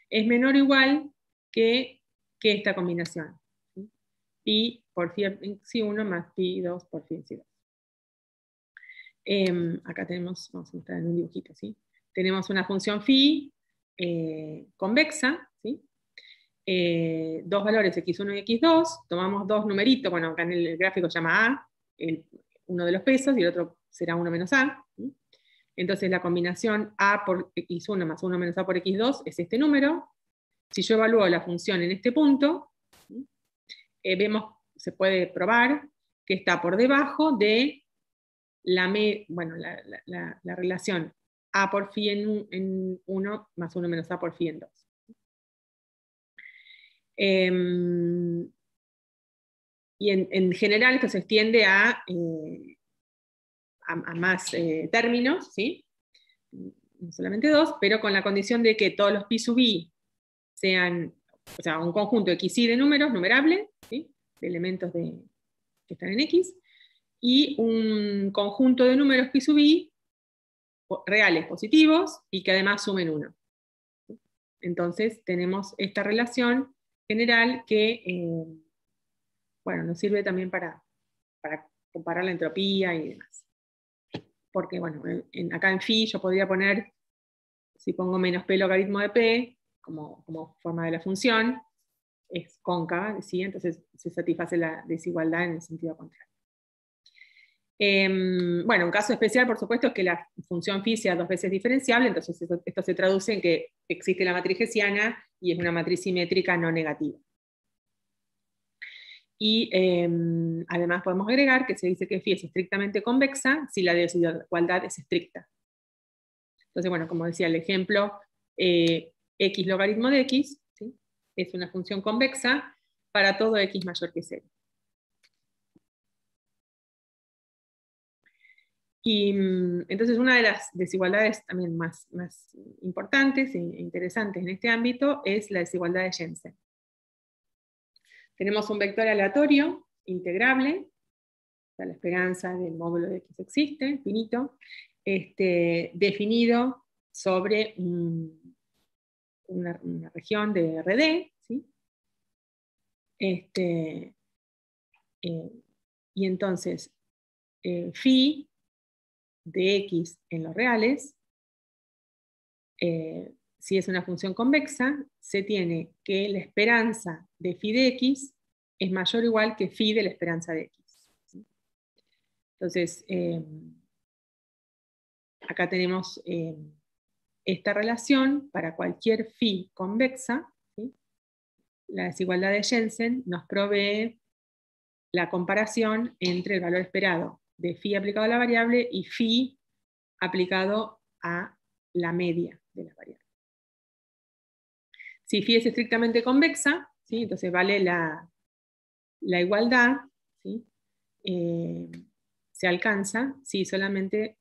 Es menor o igual que esta combinación, ¿sí? Pi por phi en xi1 más pi2 por phi en xi2. Acá tenemos, vamos a mostrar en un dibujito, ¿sí? Tenemos una función phi convexa, ¿sí? Dos valores x1 y x2, tomamos dos numeritos, bueno, acá en el gráfico se llama a, uno de los pesos, y el otro será 1 menos a, ¿sí? Entonces la combinación a por x1 más 1 menos a por x2 es este número. Si yo evalúo la función en este punto, ¿sí? Vemos, se puede probar que está por debajo de la relación a por phi en 1 más 1 menos a por phi en 2. Y en general esto se extiende a más términos, ¿sí? No solamente 2, pero con la condición de que todos los pi sub i sean, o sea, un conjunto xi de números, numerable, ¿sí? De elementos que están en x, y un conjunto de números pi sub i reales positivos y que además sumen 1. Entonces tenemos esta relación general que bueno, nos sirve también para comparar la entropía y demás. Porque bueno, acá en phi yo podría poner, si pongo menos p logaritmo de p, como forma de la función, es cóncava, ¿sí? Entonces se satisface la desigualdad en el sentido contrario. Bueno, un caso especial, por supuesto, es que la función phi sea dos veces diferenciable, entonces esto se traduce en que existe la matriz hessiana y es una matriz simétrica no negativa. Y además podemos agregar que se dice que phi es estrictamente convexa si la desigualdad es estricta. Entonces, bueno, como decía el ejemplo, x logaritmo de x, ¿sí? Es una función convexa para todo x mayor que 0. Y entonces una de las desigualdades también más importantes e interesantes en este ámbito es la desigualdad de Jensen. Tenemos un vector aleatorio, integrable, o sea, la esperanza del módulo de x existe, finito, definido sobre una región de RD, ¿sí? Y entonces, phi de x en los reales, si es una función convexa, se tiene que la esperanza de phi de x es mayor o igual que phi de la esperanza de x. ¿Sí? Entonces, acá tenemos esta relación para cualquier phi convexa, ¿sí? La desigualdad de Jensen nos provee la comparación entre el valor esperado de phi aplicado a la variable y phi aplicado a la media de la variable. Si phi es estrictamente convexa, ¿sí? Entonces vale la igualdad, ¿sí? Se alcanza si solamente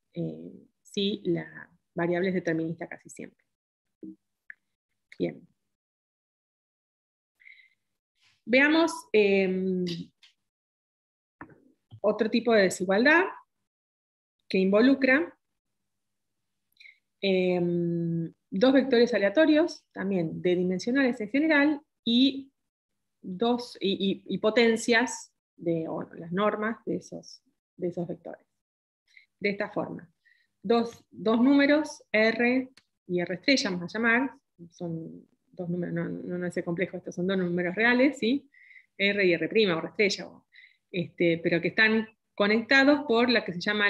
si la variable es determinista casi siempre. Bien. Veamos otro tipo de desigualdad que involucra dos vectores aleatorios, también de dimensionales en general, y potencias las normas de esos vectores. De esta forma. Dos números, R y R estrella, vamos a llamar, son dos números, no es complejo, estos son dos números reales, ¿sí? R y R', o R estrella, pero que están conectados por la que se llama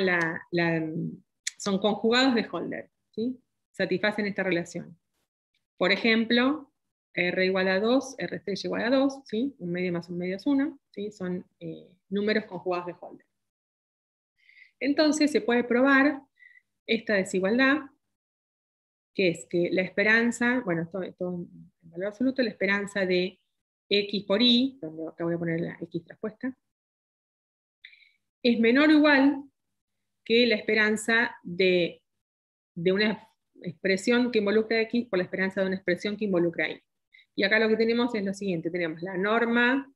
son conjugados de Holder, ¿sí? Satisfacen esta relación. Por ejemplo, R igual a 2, R estrella igual a 2, ¿sí? Un medio más un medio es 1, ¿sí? Son números conjugados de Holder. Entonces se puede probar esta desigualdad, que es que la esperanza, bueno, esto en valor absoluto, la esperanza de X por Y, donde acá voy a poner la X traspuesta, es menor o igual que la esperanza de una expresión que involucra X por la esperanza de una expresión que involucra Y. Y acá lo que tenemos es lo siguiente, tenemos la norma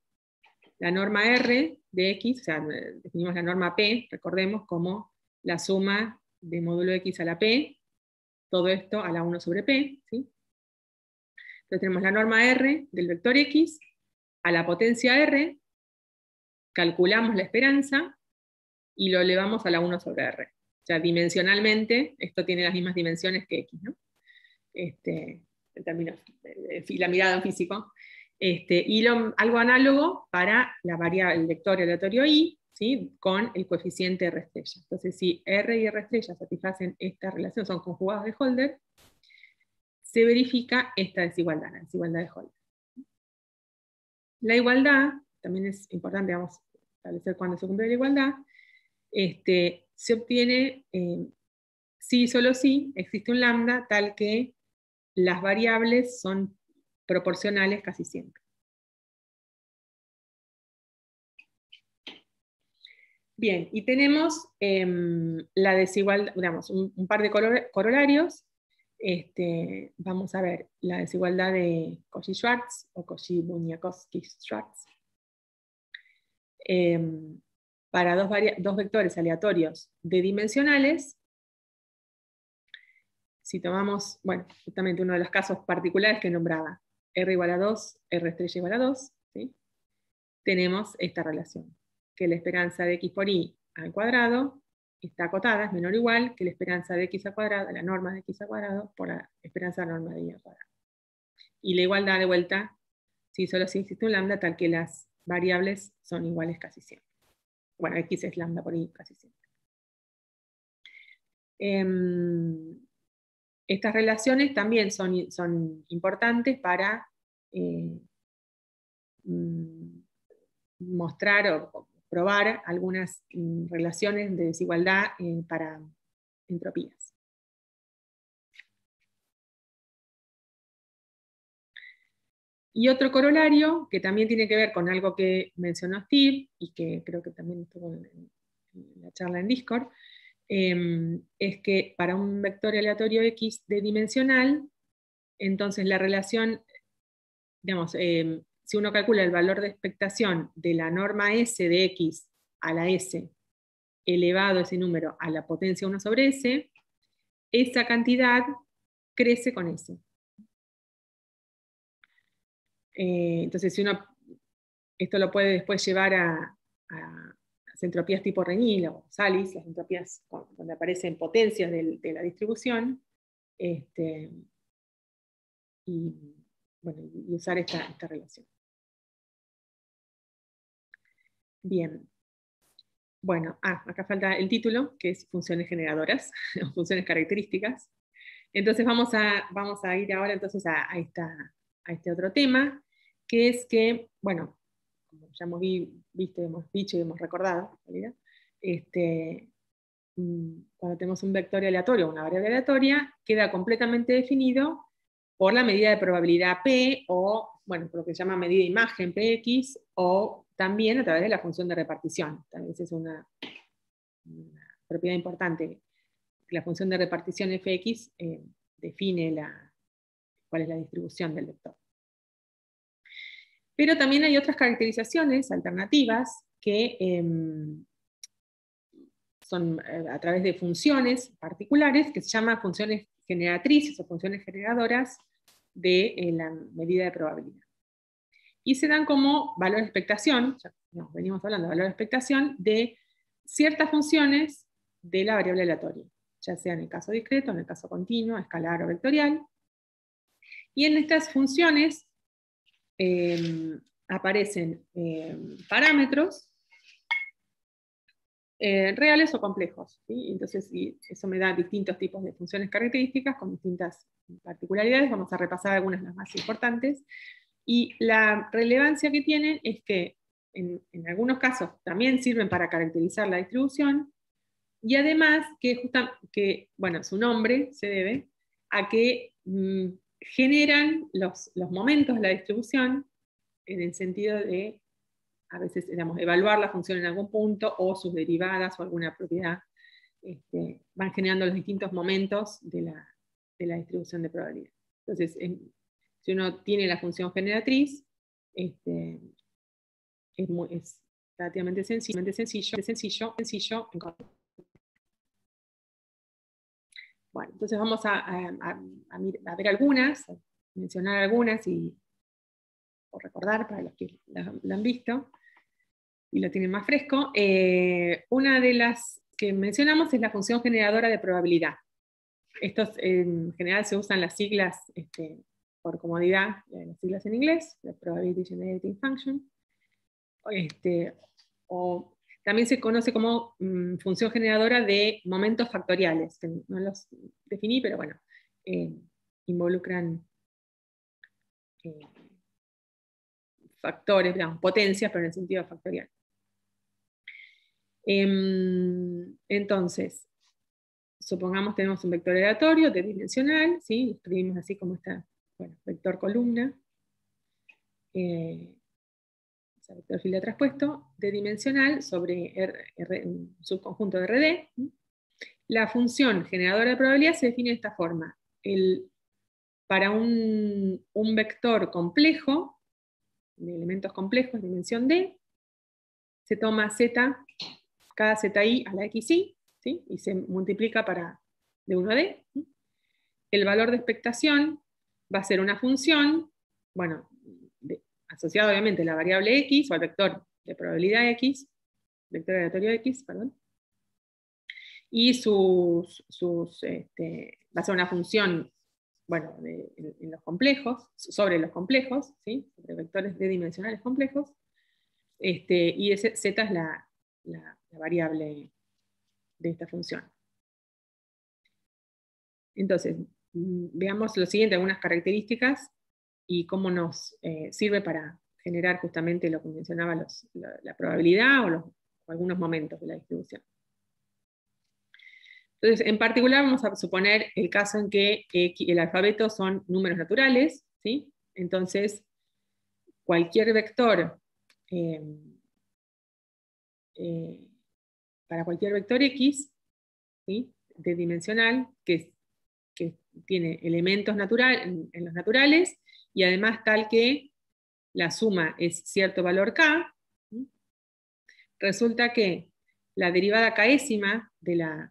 R de X, o sea, definimos la norma P, recordemos, como la suma de módulo X a la P, todo esto a la 1 sobre P, ¿sí? Entonces tenemos la norma R del vector X a la potencia R, calculamos la esperanza y lo elevamos a la 1 sobre R. O sea, dimensionalmente, esto tiene las mismas dimensiones que X, ¿no? En términos de la mirada en físico. Y algo análogo para el vector aleatorio Y, ¿sí? Con el coeficiente R estrella. Entonces, si R y R estrella satisfacen esta relación, son conjugados de Holder, se verifica esta desigualdad, la desigualdad de Holder. La igualdad, también es importante, vamos a establecer cuándo se cumple la igualdad, se obtiene si y solo si existe un lambda tal que las variables son proporcionales casi siempre. Bien, y tenemos la desigualdad, digamos, un par de corolarios. Vamos a ver la desigualdad de Cauchy-Schwarz o Cauchy-Bunyakovsky-Schwarz. Para dos vectores aleatorios de dimensionales, si tomamos, bueno, justamente uno de los casos particulares que nombraba, R igual a 2, R estrella igual a 2, ¿sí? Tenemos esta relación, que la esperanza de X por Y al cuadrado está acotada, es menor o igual que la esperanza de X al cuadrado, la norma de X al cuadrado, por la esperanza de la norma de Y al cuadrado. Y la igualdad de vuelta, si solo si existe un lambda, tal que las variables son iguales casi siempre. Bueno, X es lambda por Y casi siempre. Estas relaciones también son importantes para mostrar o probar algunas relaciones de desigualdad para entropías. Y otro corolario, que también tiene que ver con algo que mencionó Steve, y que creo que también estuvo en la charla en Discord, es que para un vector aleatorio X de dimensional, entonces la relación, digamos, si uno calcula el valor de expectación de la norma S de X a la S, elevado ese número a la potencia 1 sobre S, esa cantidad crece con S. Entonces, si uno esto lo puede después llevar a las entropías tipo Renil o Salis, las entropías donde aparecen potencias de la distribución, y usar esta relación. Bien. Bueno, acá falta el título, que es funciones generadoras, o funciones características. Entonces vamos a ir ahora entonces a este otro tema, que es que, bueno, como ya hemos dicho y hemos recordado, ¿verdad? Cuando tenemos un vector aleatorio o una variable aleatoria, queda completamente definido por la medida de probabilidad P, o, bueno, por lo que se llama medida de imagen Px, o también a través de la función de repartición. También esa es una propiedad importante. La función de repartición Fx define cuál es la distribución del vector. Pero también hay otras caracterizaciones alternativas que son a través de funciones particulares que se llaman funciones generatrices o funciones generadoras de la medida de probabilidad. Y se dan como valor de expectación, ya venimos hablando de valor de expectación, de ciertas funciones de la variable aleatoria, ya sea en el caso discreto, en el caso continuo, escalar o vectorial. Y en estas funciones aparecen parámetros reales o complejos, ¿sí? Entonces, eso me da distintos tipos de funciones características con distintas particularidades. Vamos a repasar algunas de las más importantes. Y la relevancia que tienen es que en algunos casos también sirven para caracterizar la distribución, y además que bueno, su nombre se debe a que generan los momentos de la distribución en el sentido de, a veces, digamos, evaluar la función en algún punto o sus derivadas o alguna propiedad. Van generando los distintos momentos de la distribución de probabilidad. Entonces, si uno tiene la función generatriz, es relativamente sencillo. Bueno, entonces vamos a ver algunas, a mencionar algunas o recordar para los que la han visto y lo tienen más fresco. Una de las que mencionamos es la función generadora de probabilidad. Estos en general se usan las siglas por comodidad, las siglas en inglés, la Probability Generating Function, o también se conoce como función generadora de momentos factoriales, que no los definí, pero bueno, involucran factores, digamos, potencias, pero en el sentido factorial. Entonces, supongamos tenemos un vector aleatorio tridimensional, ¿sí? Escribimos así como está, bueno, vector columna, vector fila traspuesto, tridimensional sobre un subconjunto de RD. La función generadora de probabilidad se define de esta forma. Para un vector complejo, de elementos complejos, dimensión D, se toma z, cada zi a la xi, ¿sí? Y se multiplica de 1 a d. El valor de expectación va a ser una función, bueno, asociada obviamente a la variable x, o al vector de probabilidad x, vector aleatorio x, perdón, y va a ser una función, bueno, en los complejos, sobre los complejos, ¿sí? Sobre vectores d-dimensionales complejos, y z es la variable de esta función. Entonces, veamos lo siguiente, algunas características y cómo nos sirve para generar justamente lo que mencionaba, la probabilidad o algunos momentos de la distribución. Entonces, en particular vamos a suponer el caso en que el alfabeto son números naturales, ¿sí? Entonces, cualquier vector, para cualquier vector x, ¿sí? De dimensional, que tiene elementos en los naturales, y además tal que la suma es cierto valor k, ¿sí? Resulta que la derivada késima de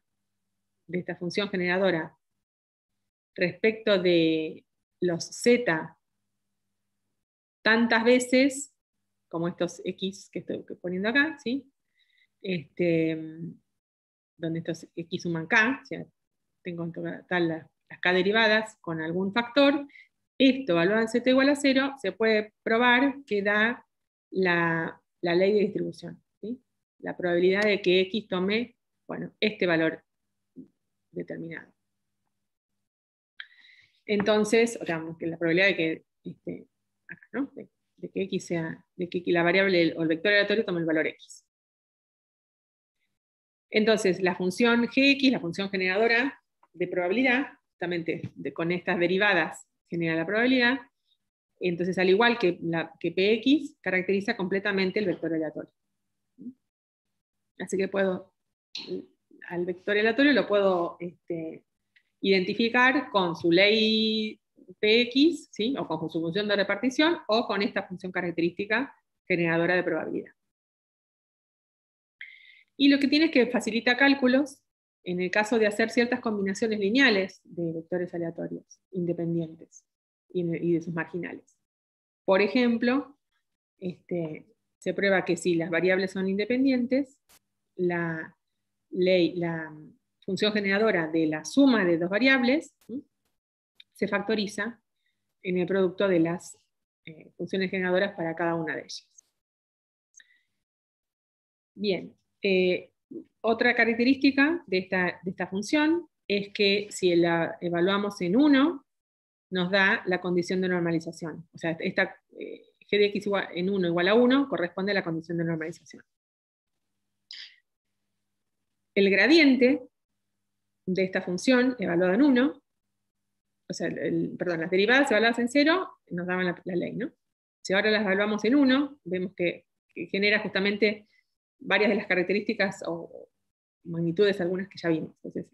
esta función generadora respecto de los z tantas veces como estos x que estoy poniendo acá, ¿sí? Donde estos x suman k, o sea, tengo en total las k derivadas con algún factor, esto evaluado en z igual a 0, se puede probar que da la ley de distribución, ¿sí? La probabilidad de que x tome, bueno, este valor determinado. Entonces, digamos, que la probabilidad de que, acá, ¿no? de que x sea, de que la variable o el vector aleatorio tome el valor x. Entonces, la función gx, la función generadora de probabilidad, justamente con estas derivadas genera la probabilidad. Entonces, al igual que px, caracteriza completamente el vector aleatorio. Así que al vector aleatorio lo puedo identificar con su ley px, ¿sí? O con su función de repartición, o con esta función característica generadora de probabilidad. Y lo que tiene es que facilita cálculos en el caso de hacer ciertas combinaciones lineales de vectores aleatorios independientes y de sus marginales. Por ejemplo, se prueba que si las variables son independientes, la función generadora de la suma de dos variables, ¿sí? Se factoriza en el producto de las funciones generadoras para cada una de ellas. Bien, otra característica de esta función es que si la evaluamos en 1, nos da la condición de normalización. O sea, esta g de x en 1 igual a 1 corresponde a la condición de normalización. El gradiente de esta función, evaluado en 1, o sea, perdón, las derivadas evaluadas en 0 nos daban la ley, ¿no? Si ahora las evaluamos en 1, vemos que genera justamente varias de las características o magnitudes, algunas que ya vimos. Entonces,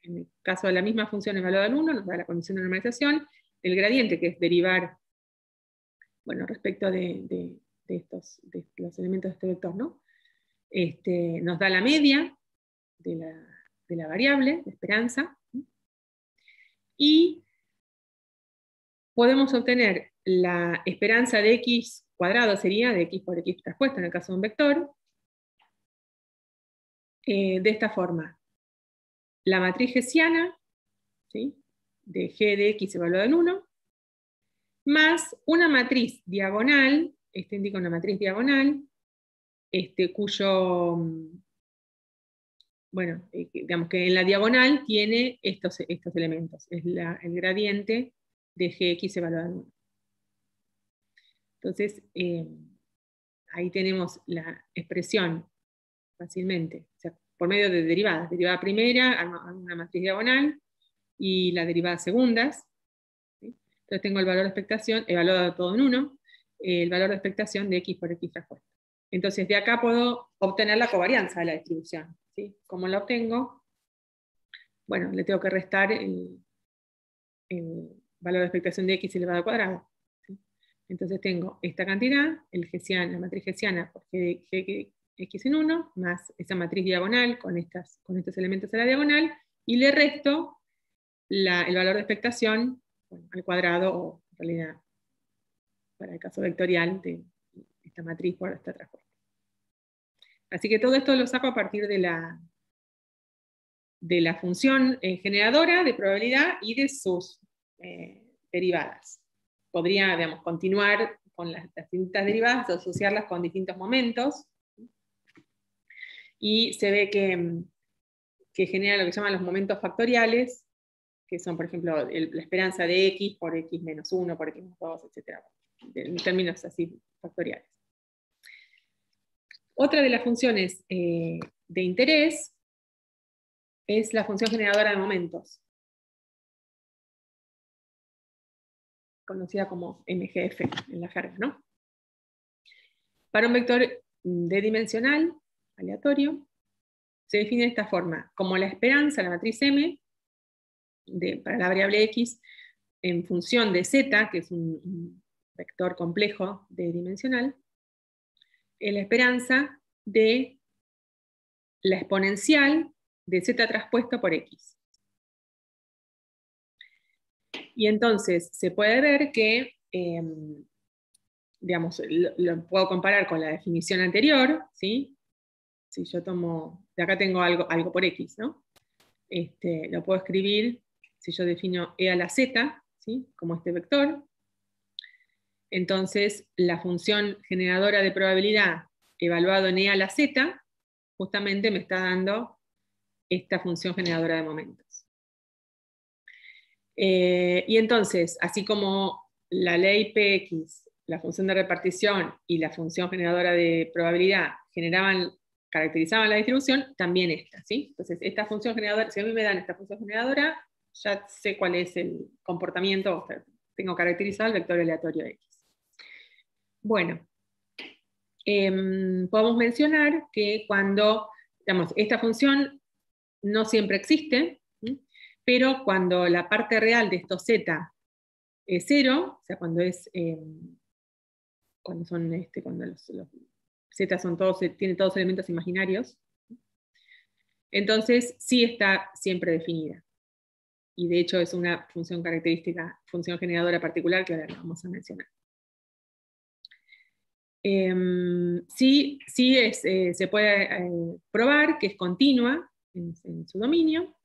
en el caso de la misma función evaluada en 1, nos da la condición de normalización, el gradiente, que es derivar, bueno, respecto de los elementos de este vector, ¿no? Nos da la media de la variable, de esperanza, y podemos obtener la esperanza de x cuadrado, sería de x por x traspuesta en el caso de un vector, de esta forma. La matriz hessiana, ¿sí?, de g de x evaluada en 1, más una matriz diagonal, indica una matriz diagonal, cuyo, bueno, digamos que en la diagonal tiene estos elementos, es el gradiente de gx evaluado en 1. Entonces, ahí tenemos la expresión fácilmente, o sea, por medio de derivadas. Derivada primera, una matriz diagonal, y la derivada segundas. ¿Sí? Entonces tengo el valor de expectación, evaluado todo en 1, el valor de expectación de x por x traspuesta. Entonces de acá puedo obtener la covarianza de la distribución. ¿Sí? ¿Cómo la obtengo? Bueno, le tengo que restar el valor de expectación de x elevado al cuadrado. ¿Sí? Entonces tengo esta cantidad, la matriz hessiana por gx en 1, más esa matriz diagonal con estos elementos a la diagonal, y le resto el valor de expectación, bueno, al cuadrado, o en realidad, para el caso vectorial, de esta matriz por esta traspuesta. Así que todo esto lo saco a partir de la función generadora de probabilidad y de sus derivadas. Podría, digamos, continuar con las distintas derivadas, asociarlas con distintos momentos, y se ve que genera lo que llaman los momentos factoriales, que son, por ejemplo, la esperanza de x por x menos 1, por x menos 2, etc. En términos así factoriales. Otra de las funciones de interés es la función generadora de momentos, conocida como MGF en la jerga, ¿no? Para un vector d-dimensional, aleatorio, se define de esta forma: como la esperanza, la matriz M, para la variable x, en función de z, que es un vector complejo d-dimensional, la esperanza de la exponencial de z traspuesto por x. Y entonces se puede ver que, digamos, lo puedo comparar con la definición anterior, ¿sí? Si yo tomo, de acá tengo algo por x, ¿no? Lo puedo escribir, si yo defino e a la z, ¿sí?, como este vector. Entonces, la función generadora de probabilidad evaluado en e a la z, justamente me está dando esta función generadora de momentos. Y entonces, así como la ley Px, la función de repartición y la función generadora de probabilidad caracterizaban la distribución, también esta, ¿sí? Entonces, esta función generadora, si a mí me dan esta función generadora, ya sé cuál es el comportamiento, o sea, tengo caracterizado el vector aleatorio X. Bueno, podemos mencionar que cuando, digamos, esta función no siempre existe, ¿sí?, pero cuando la parte real de estos z es 0, o sea, cuando los z tienen todos elementos imaginarios, entonces sí está siempre definida. Y de hecho es una función característica, función generadora particular, que ahora vamos a mencionar. Sí se puede probar que es continua en su dominio,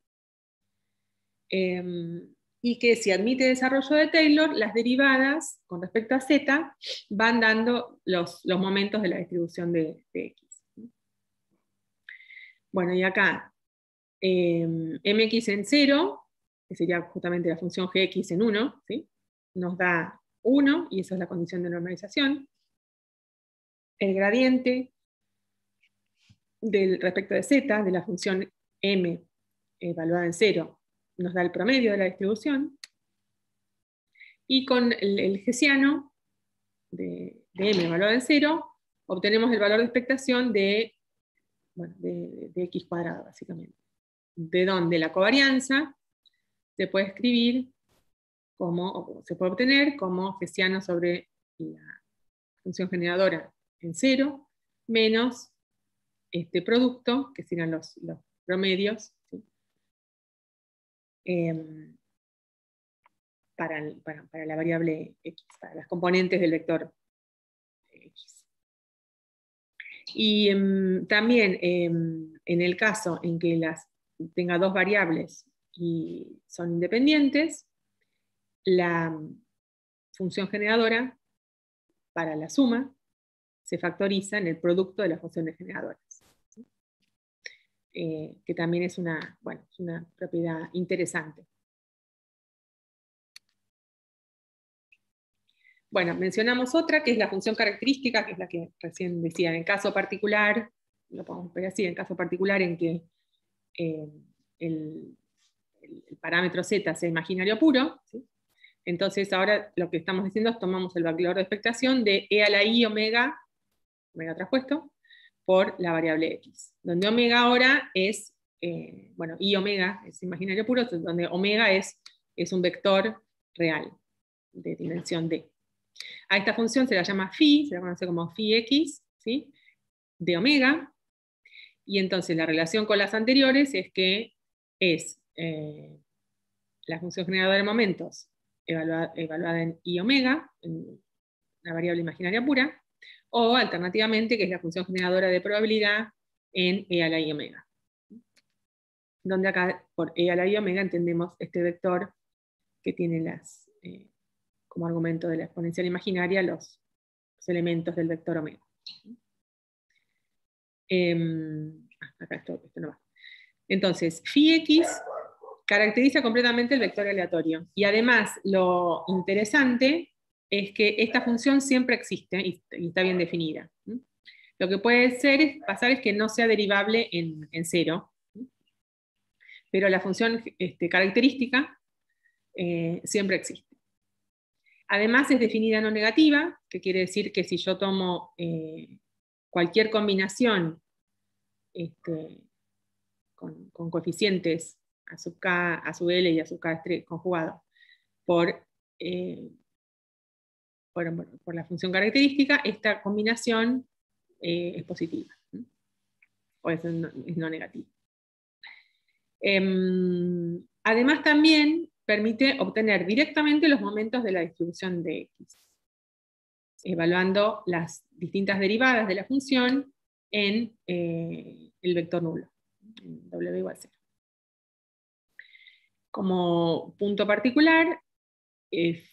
y que si admite desarrollo de Taylor, las derivadas con respecto a z van dando los momentos de la distribución de x. Bueno, y acá mx en 0, que sería justamente la función gx en 1, ¿sí?, nos da 1, y esa es la condición de normalización. El gradiente respecto de z, de la función m evaluada en 0, nos da el promedio de la distribución. Y con el hessiano de m evaluado en 0, obtenemos el valor de expectación de x cuadrado, básicamente. De donde la covarianza se puede escribir o se puede obtener como hessiano sobre la función generadora en 0, menos este producto, que serán los promedios, ¿sí? Para la variable x, para las componentes del vector x. Y también en el caso en que tenga dos variables y son independientes, la función generadora para la suma se factoriza en el producto de las funciones generadoras, ¿sí? Que también es una propiedad interesante. Bueno, mencionamos otra, que es la función característica, que es la que recién decía. En el caso particular, lo podemos ver así, en el caso particular en que el parámetro z sea imaginario puro, ¿sí? Entonces ahora lo que estamos diciendo es tomamos el valor de expectación de e a la i omega traspuesto, por la variable x, donde omega ahora es, i omega es imaginario puro, donde omega es un vector real de dimensión d. A esta función se la llama phi, se la conoce como phi x, ¿sí? De omega, y entonces la relación con las anteriores es que es la función generadora de momentos evaluada en i omega, en una variable imaginaria pura, o alternativamente que es la función generadora de probabilidad en e a la i omega. Donde acá por e a la i omega entendemos este vector que tiene como argumento de la exponencial imaginaria los elementos del vector omega. Acá esto no va. Entonces, phi x caracteriza completamente el vector aleatorio. Y además, lo interesante es que esta función siempre existe y está bien definida. Lo que puede pasar es que no sea derivable en 0, pero la función característica siempre existe. Además es definida no negativa, que quiere decir que si yo tomo cualquier combinación con coeficientes a sub k, a sub l y a sub k conjugado por la función característica, esta combinación es positiva, o es no negativa. Además también permite obtener directamente los momentos de la distribución de x, evaluando las distintas derivadas de la función en el vector nulo, en w igual 0. Como punto particular,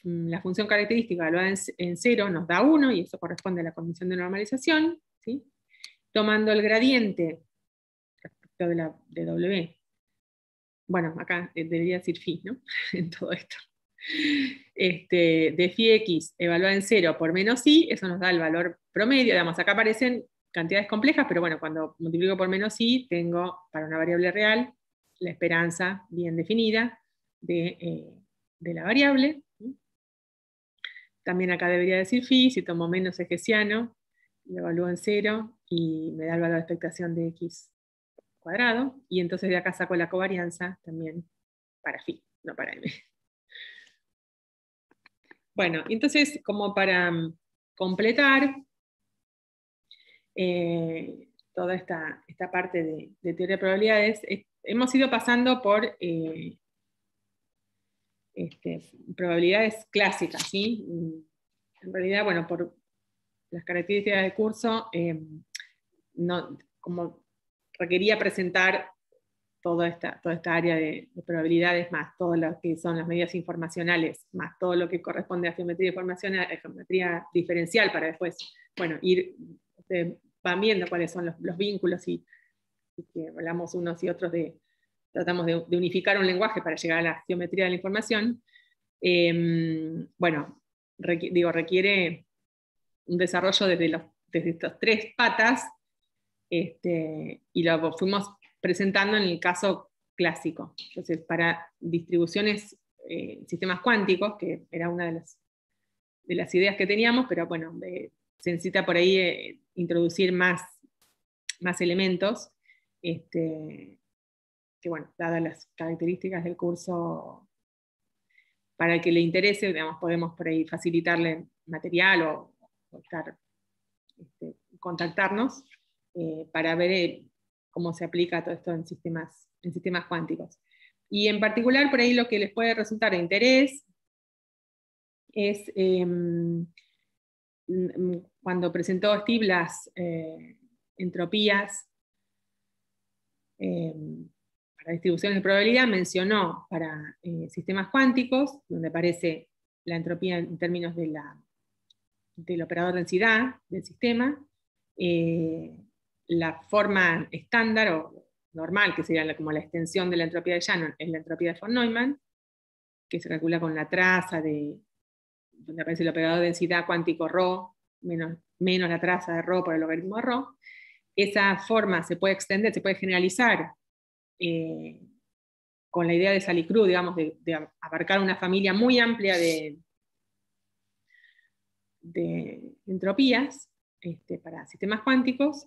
la función característica evaluada en 0 nos da 1, y eso corresponde a la condición de normalización, ¿sí? Tomando el gradiente respecto de w. Bueno, acá debería decir phi, ¿no? En todo esto. De phi x evaluada en 0 por menos i, eso nos da el valor promedio. Digamos, acá aparecen cantidades complejas, pero bueno, cuando multiplico por menos i, tengo para una variable real la esperanza bien definida de la variable. También acá debería decir phi, si tomo menos es hessiano, lo evalúo en 0 y me da el valor de expectación de x cuadrado, y entonces de acá saco la covarianza también para phi, no para m. Bueno, entonces como para completar toda esta parte de teoría de probabilidades, hemos ido pasando por probabilidades clásicas, ¿sí? En realidad, bueno, por las características del curso, como requería presentar toda esta área de probabilidades, más todo lo que son las medidas informacionales, más todo lo que corresponde a geometría diferencial, para después, bueno, van viendo cuáles son los vínculos y que hablamos unos y otros tratamos de unificar un lenguaje para llegar a la geometría de la información. Bueno, requiere un desarrollo desde estas tres patas, y lo fuimos presentando en el caso clásico. Entonces, para distribuciones sistemas cuánticos, que era una de las ideas que teníamos, pero bueno, se necesita por ahí introducir más elementos, que bueno, dadas las características del curso, para el que le interese, digamos, podemos por ahí facilitarle material o contactarnos para ver cómo se aplica todo esto en sistemas cuánticos. Y en particular, por ahí lo que les puede resultar de interés es cuando presentó Steve las entropías para distribuciones de probabilidad, mencionó para sistemas cuánticos, donde aparece la entropía en términos del operador densidad del sistema, la forma estándar o normal, que sería como la extensión de la entropía de Shannon, es la entropía de von Neumann, que se calcula con la traza donde aparece el operador de densidad cuántico ρ, menos la traza de ρ por el logaritmo de ρ. Esa forma se puede extender, se puede generalizar con la idea de Salicru, digamos, de abarcar una familia muy amplia de entropías para sistemas cuánticos.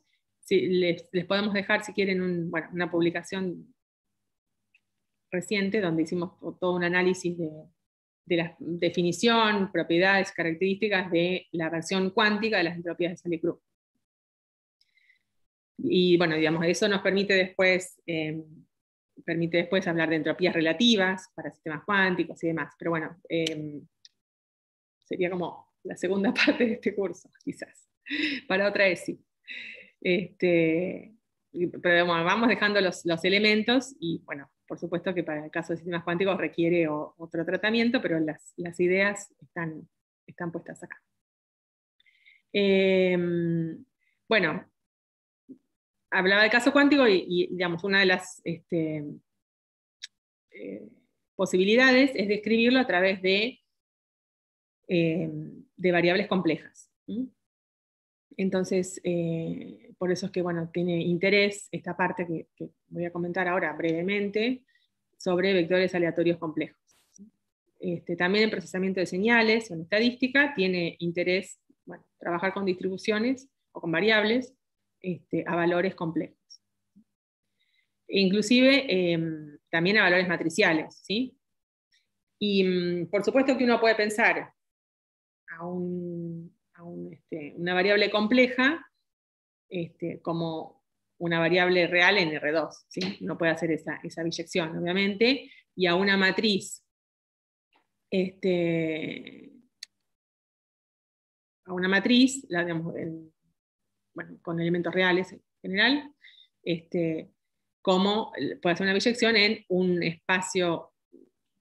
Les podemos dejar, si quieren, una publicación reciente donde hicimos todo un análisis de la definición, propiedades, características de la versión cuántica de las entropías de Salicru. Y bueno, digamos, eso nos permite después hablar de entropías relativas para sistemas cuánticos y demás. Pero bueno, sería como la segunda parte de este curso, quizás, para otra ESI. Pero bueno, vamos dejando los elementos, y bueno, por supuesto que para el caso de sistemas cuánticos requiere otro tratamiento, pero las ideas están puestas acá. Bueno, hablaba del caso cuántico y digamos, una de las posibilidades es describirlo a través de variables complejas. Entonces, por eso es que bueno, tiene interés esta parte que voy a comentar ahora brevemente sobre vectores aleatorios complejos. También en procesamiento de señales o en estadística tiene interés trabajar con distribuciones o con variables a valores complejos. Inclusive también a valores matriciales, ¿sí? Y por supuesto que uno puede pensar una variable compleja como una variable real en R2, ¿sí? Uno puede hacer esa biyección, obviamente, y a una matriz digamos, con elementos reales en general, como puede hacer una biyección en un espacio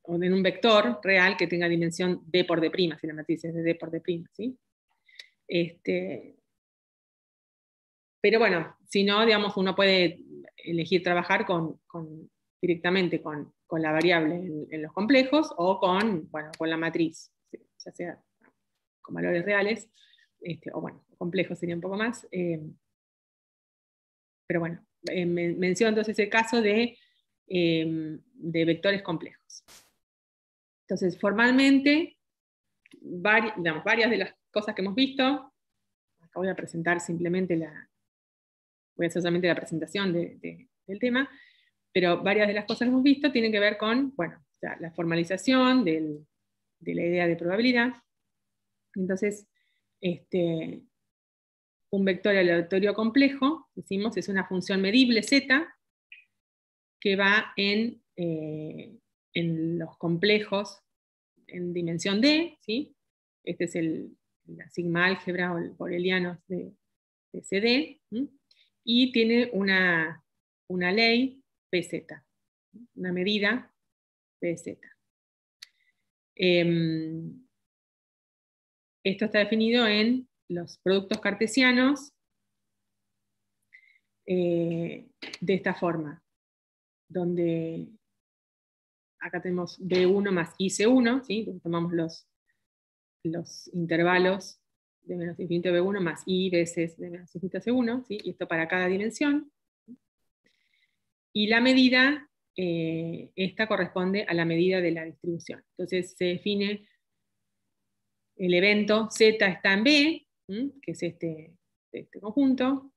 o en un vector real que tenga dimensión d por d', si la matriz es de d por d', ¿sí? Pero bueno, si no, digamos, uno puede elegir trabajar directamente con la variable en los complejos o con la matriz, ¿sí? Ya sea con valores reales, o bueno, complejos sería un poco más. Pero bueno, menciono entonces el caso de vectores complejos. Entonces, formalmente, varias de las cosas que hemos visto, acá voy a presentar simplemente voy a hacer solamente la presentación del tema, pero varias de las cosas que hemos visto tienen que ver con, la formalización de la idea de probabilidad. Entonces, un vector aleatorio complejo, decimos, es una función medible z que va en los complejos en dimensión d, ¿sí? Este es la sigma álgebra o el boreliano de CD, ¿sí? Y tiene una ley PZ, una medida PZ. Esto está definido en los productos cartesianos de esta forma, donde acá tenemos B1 más IC1, ¿sí? Entonces tomamos los intervalos de menos infinito B1 más I veces de menos infinito C1, ¿sí? Y esto para cada dimensión. Y la medida esta corresponde a la medida de la distribución. Entonces se define el evento Z está en B, que es este conjunto,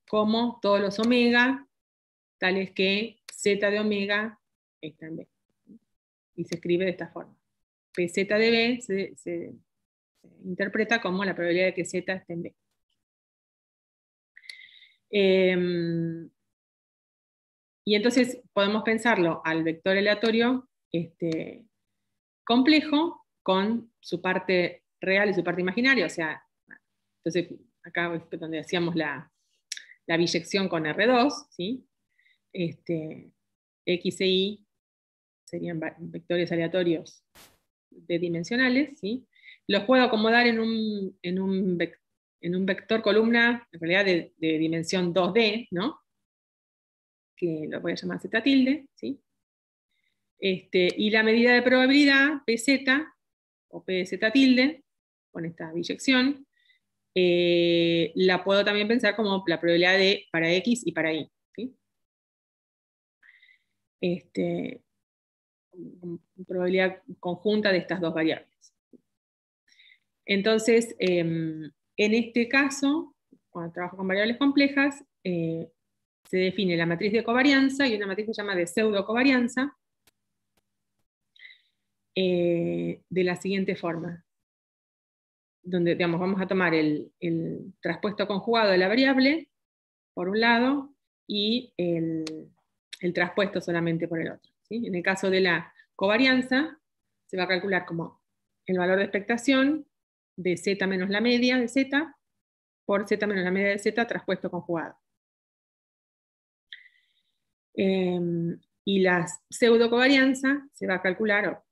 como todos los omega, tales que Z de omega está en B. Y se escribe de esta forma. PZ de B se interpreta como la probabilidad de que Z esté en B. Y entonces podemos pensarlo al vector aleatorio complejo con su parte real y su parte imaginaria. O sea, entonces acá es donde hacíamos la biyección con R2, ¿sí? X e Y serían vectores aleatorios d-dimensionales, ¿sí? Los puedo acomodar en un vector columna, en realidad de dimensión 2D, ¿no? Que lo voy a llamar Z tilde, ¿sí? Y la medida de probabilidad, PZ, o PZ tilde, con esta biyección, la puedo también pensar como la probabilidad para X y para Y, ¿sí? Probabilidad conjunta de estas dos variables. Entonces, en este caso, cuando trabajo con variables complejas, se define la matriz de covarianza y una matriz que se llama de pseudo-covarianza, de la siguiente forma. Donde, digamos, vamos a tomar el traspuesto conjugado de la variable, por un lado, y el traspuesto solamente por el otro, ¿sí? En el caso de la covarianza, se va a calcular como el valor de expectación de z menos la media de z por z menos la media de z traspuesto conjugado. Y la pseudocovarianza se va a calcular,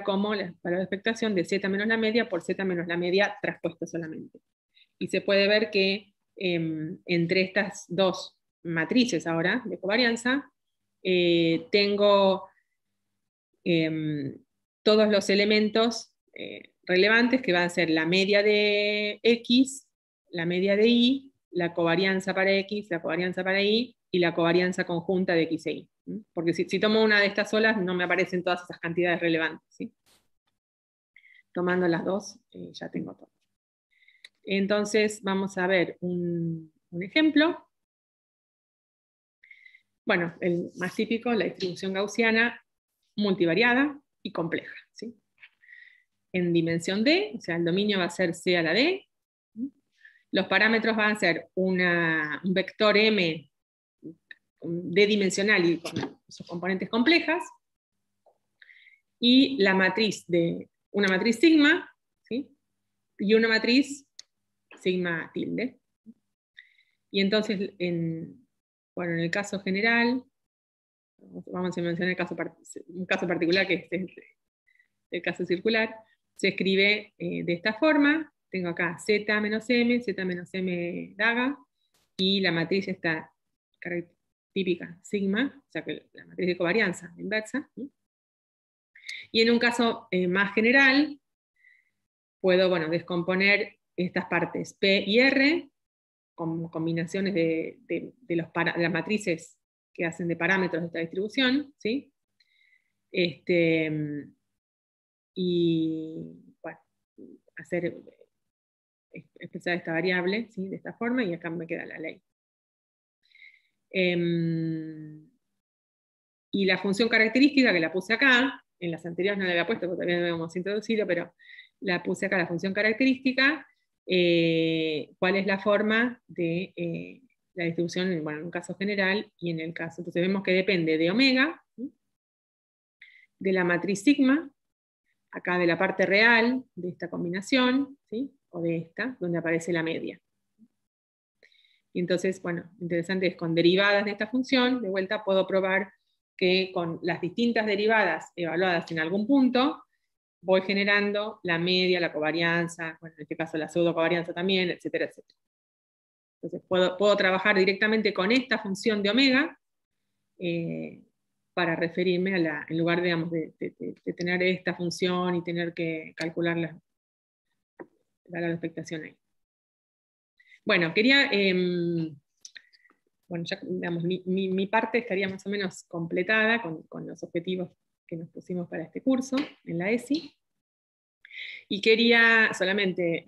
como el valor de expectación de z menos la media por z menos la media traspuesto solamente. Y se puede ver que entre estas dos matrices ahora de covarianza, tengo todos los elementos relevantes que van a ser la media de X, la media de Y, la covarianza para X, la covarianza para Y, y la covarianza conjunta de X e Y. Porque si tomo una de estas solas, no me aparecen todas esas cantidades relevantes, ¿sí? Tomando las dos, ya tengo todo. Entonces, vamos a ver un ejemplo. Bueno, el más típico, la distribución gaussiana multivariada y compleja, ¿sí? En dimensión D, o sea, el dominio va a ser C a la D. Los parámetros van a ser un vector M d-dimensional y con sus componentes complejas, y la matriz una matriz sigma, ¿sí? Y una matriz sigma tilde. Y entonces, en el caso general, vamos a mencionar un caso particular, que es el caso circular, se escribe de esta forma. Tengo acá Z menos M daga, y la matriz está típica sigma, o sea que la matriz de covarianza inversa. ¿Sí? Y en un caso más general, puedo descomponer estas partes P y R con combinaciones de las matrices que hacen de parámetros de esta distribución, ¿sí? Y bueno, expresar esta variable, ¿sí? De esta forma, y acá me queda la ley. Y la función característica, que la puse acá, en las anteriores no la había puesto porque todavía no habíamos introducido, pero la puse acá, la función característica, cuál es la forma de la distribución, en un caso general y en el caso. Entonces vemos que depende de omega, ¿sí? De la matriz sigma, acá de la parte real de esta combinación, ¿sí? O de esta, donde aparece la media. Y entonces, interesante es con derivadas de esta función, de vuelta puedo probar que con las distintas derivadas evaluadas en algún punto, voy generando la media, la covarianza, en este caso la pseudocovarianza también, etcétera, etcétera. Entonces puedo trabajar directamente con esta función de omega para referirme en lugar, digamos, de tener esta función y tener que calcular la expectación ahí. Bueno, quería bueno, ya, digamos, mi parte estaría más o menos completada con los objetivos que nos pusimos para este curso en la ESI. Y quería solamente,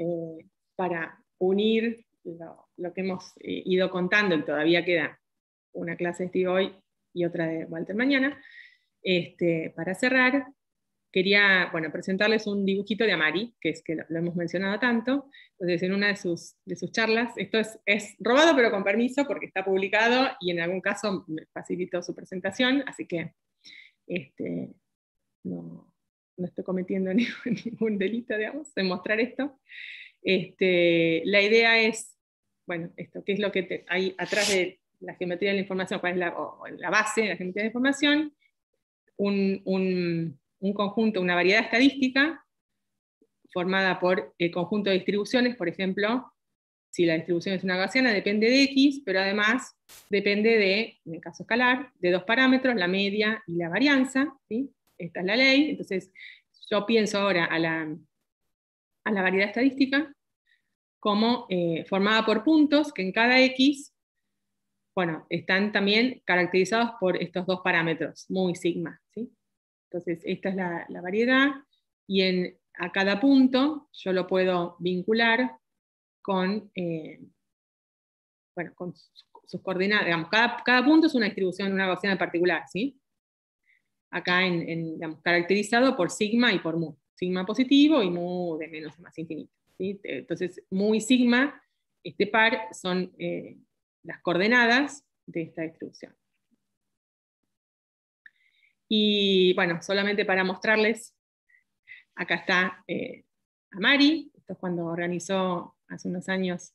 para unir lo que hemos ido contando, y todavía queda una clase de Steve hoy y otra de Walter mañana, para cerrar, quería, bueno, presentarles un dibujito de Amari, que es que lo hemos mencionado tanto. Entonces, en una de sus charlas, esto es robado pero con permiso, porque está publicado, y en algún caso me facilitó su presentación, así que no estoy cometiendo ningún delito, digamos, de mostrar esto. La idea es, bueno, esto, ¿qué es lo que hay atrás de la geometría de la información? ¿Cuál es la base de la geometría de la información? Un conjunto, una variedad estadística formada por el conjunto de distribuciones. Por ejemplo, si la distribución es una gaussiana, depende de X, pero además depende de, en el caso escalar, de dos parámetros, la media y la varianza, ¿sí? Esta es la ley. Entonces, yo pienso ahora a la variedad estadística como formada por puntos que en cada X, bueno, están también caracterizados por estos dos parámetros, mu y sigma, ¿sí? Entonces, esta es la variedad, y a cada punto yo lo puedo vincular con, bueno, con sus coordenadas. Digamos, cada punto es una distribución, una gaussiana en particular, ¿sí? Acá, digamos, caracterizado por sigma y por mu. Sigma positivo y mu de menos a más infinito, ¿sí? Entonces, mu y sigma, este par, son las coordenadas de esta distribución. Y bueno, solamente para mostrarles, acá está Amari. Esto es cuando organizó hace unos años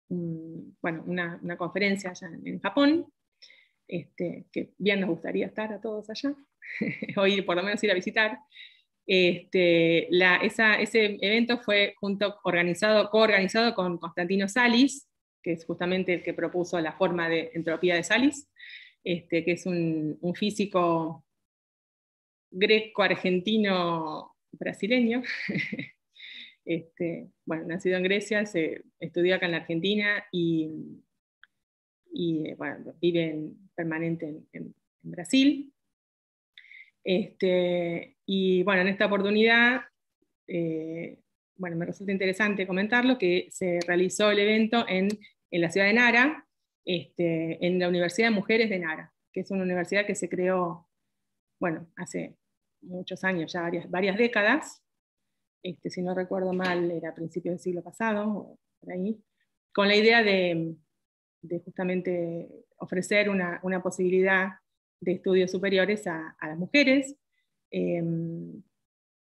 bueno, una conferencia allá en Japón, que bien nos gustaría estar a todos allá, o por lo menos ir a visitar. Ese evento fue coorganizado con Constantino Salis, que es justamente el que propuso la forma de entropía de Salis, que es un físico greco-argentino-brasileño. Bueno, nacido en Grecia, se estudió acá en la Argentina y bueno, vive permanente en Brasil. Y bueno, en esta oportunidad, bueno, me resulta interesante comentarlo, que se realizó el evento en la ciudad de Nara, en la Universidad de Mujeres de Nara, que es una universidad que se creó, bueno, hace muchos años, ya varias décadas, si no recuerdo mal, era a principios del siglo pasado, o por ahí, con la idea de justamente ofrecer una posibilidad de estudios superiores a las mujeres.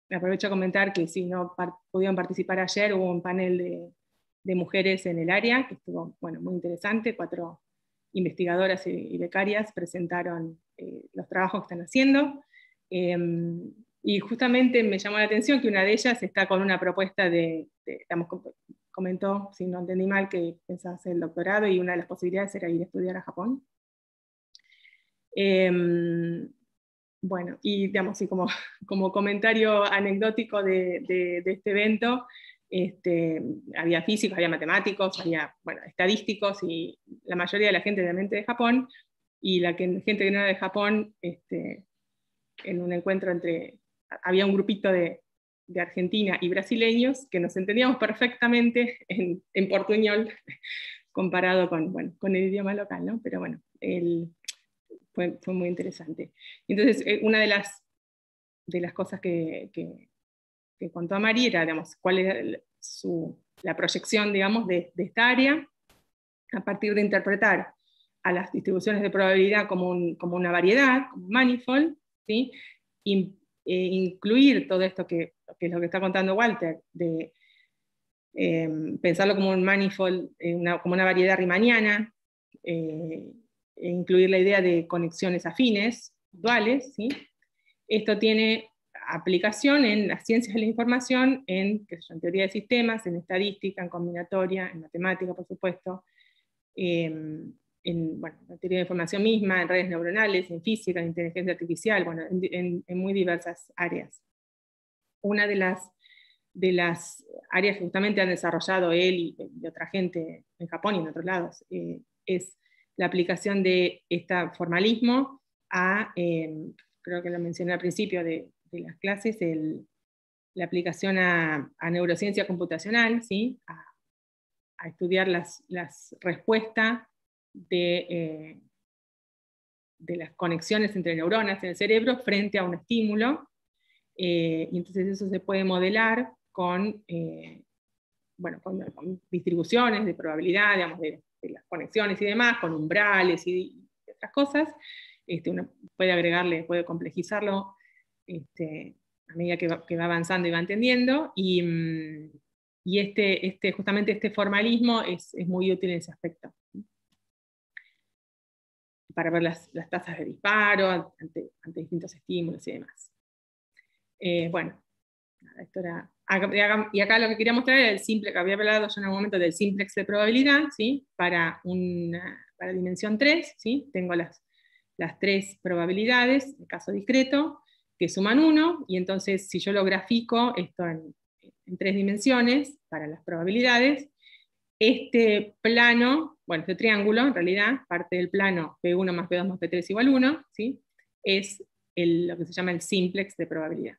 Aprovecho a comentar que si no pudieron participar ayer, hubo un panel de mujeres en el área, que estuvo, bueno, muy interesante. 4 investigadoras y becarias presentaron los trabajos que están haciendo. Y justamente me llamó la atención que una de ellas está con una propuesta digamos, comentó, si no entendí mal, que pensaba hacer el doctorado, y una de las posibilidades era ir a estudiar a Japón. Bueno, y digamos, y como comentario anecdótico de este evento, había físicos, había matemáticos, había, bueno, estadísticos, y la mayoría de la gente obviamente de Japón, y gente que no era de Japón, en un encuentro había un grupito de Argentina y brasileños que nos entendíamos perfectamente en portuñol comparado con el idioma local, ¿no? Pero bueno, fue muy interesante. Entonces, una de las cosas que contó a María era, digamos, cuál era la proyección, digamos, de esta área, a partir de interpretar a las distribuciones de probabilidad como una variedad, como un manifold, ¿sí? Incluir todo esto que es lo que está contando Walter, de pensarlo como un manifold, como una variedad riemanniana, e incluir la idea de conexiones afines, duales, ¿sí? Esto tiene aplicación en las ciencias de la información, en teoría de sistemas, en estadística, en combinatoria, en matemática, por supuesto, en la teoría de información misma, en redes neuronales, en física, en inteligencia artificial, bueno, en muy diversas áreas. Una de las las áreas que justamente han desarrollado él y otra gente en Japón y en otros lados, es la aplicación de este formalismo a, creo que lo mencioné al principio de las clases, la aplicación a neurociencia computacional, ¿sí? A estudiar las respuestas de las conexiones entre neuronas en el cerebro frente a un estímulo, y entonces eso se puede modelar con distribuciones de probabilidad, digamos, de las conexiones y demás, con umbrales y otras cosas. Uno puede agregarle, puede complejizarlo a medida que va avanzando y va entendiendo, y justamente este formalismo es muy útil en ese aspecto, para ver las tasas de disparo ante distintos estímulos y demás. Bueno, esto era, y acá lo que quería mostrar era el simple, que había hablado yo en algún momento del simplex de probabilidad, ¿sí? Para dimensión 3, ¿sí? Tengo las 3 probabilidades, en caso discreto, que suman 1, y entonces si yo lo grafico esto en 3 dimensiones, para las probabilidades, este plano, bueno, este triángulo, en realidad, parte del plano P1 más P2 más P3 igual 1, ¿sí? Es lo que se llama el simplex de probabilidad.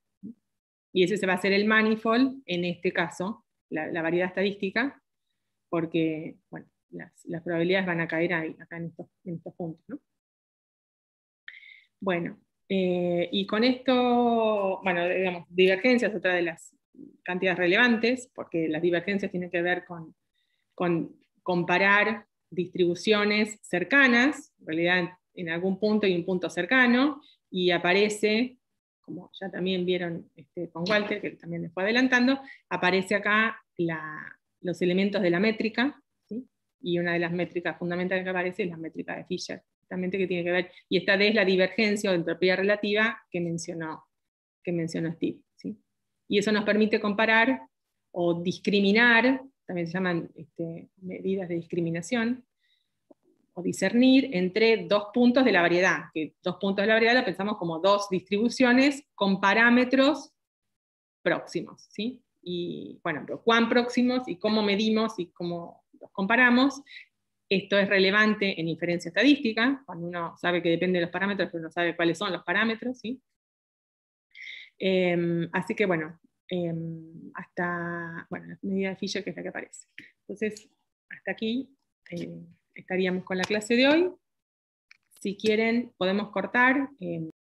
Y ese se va a hacer el manifold, en este caso, la variedad estadística, porque bueno, las probabilidades van a caer ahí, acá en estos puntos, ¿no? Bueno, y con esto, bueno, digamos, divergencia es otra de las cantidades relevantes, porque las divergencias tienen que ver con comparar distribuciones cercanas, en realidad en algún punto y un punto cercano, y aparece, como ya también vieron con Walter, que también les fue adelantando, aparece acá los elementos de la métrica, ¿sí? Y una de las métricas fundamentales que aparece es la métrica de Fisher, justamente que tiene que ver, y esta es la divergencia o entropía relativa que mencionó Steve, ¿sí? Y eso nos permite comparar o discriminar, también se llaman medidas de discriminación, o discernir entre 2 puntos de la variedad, que 2 puntos de la variedad lo pensamos como 2 distribuciones con parámetros próximos, ¿sí? Y bueno, pero cuán próximos y cómo medimos y cómo los comparamos. Esto es relevante en inferencia estadística, cuando uno sabe que depende de los parámetros, pero no sabe cuáles son los parámetros, ¿sí? Así que bueno, hasta la medida de Fisher, que es la que aparece. Entonces, hasta aquí estaríamos con la clase de hoy. Si quieren, podemos cortar.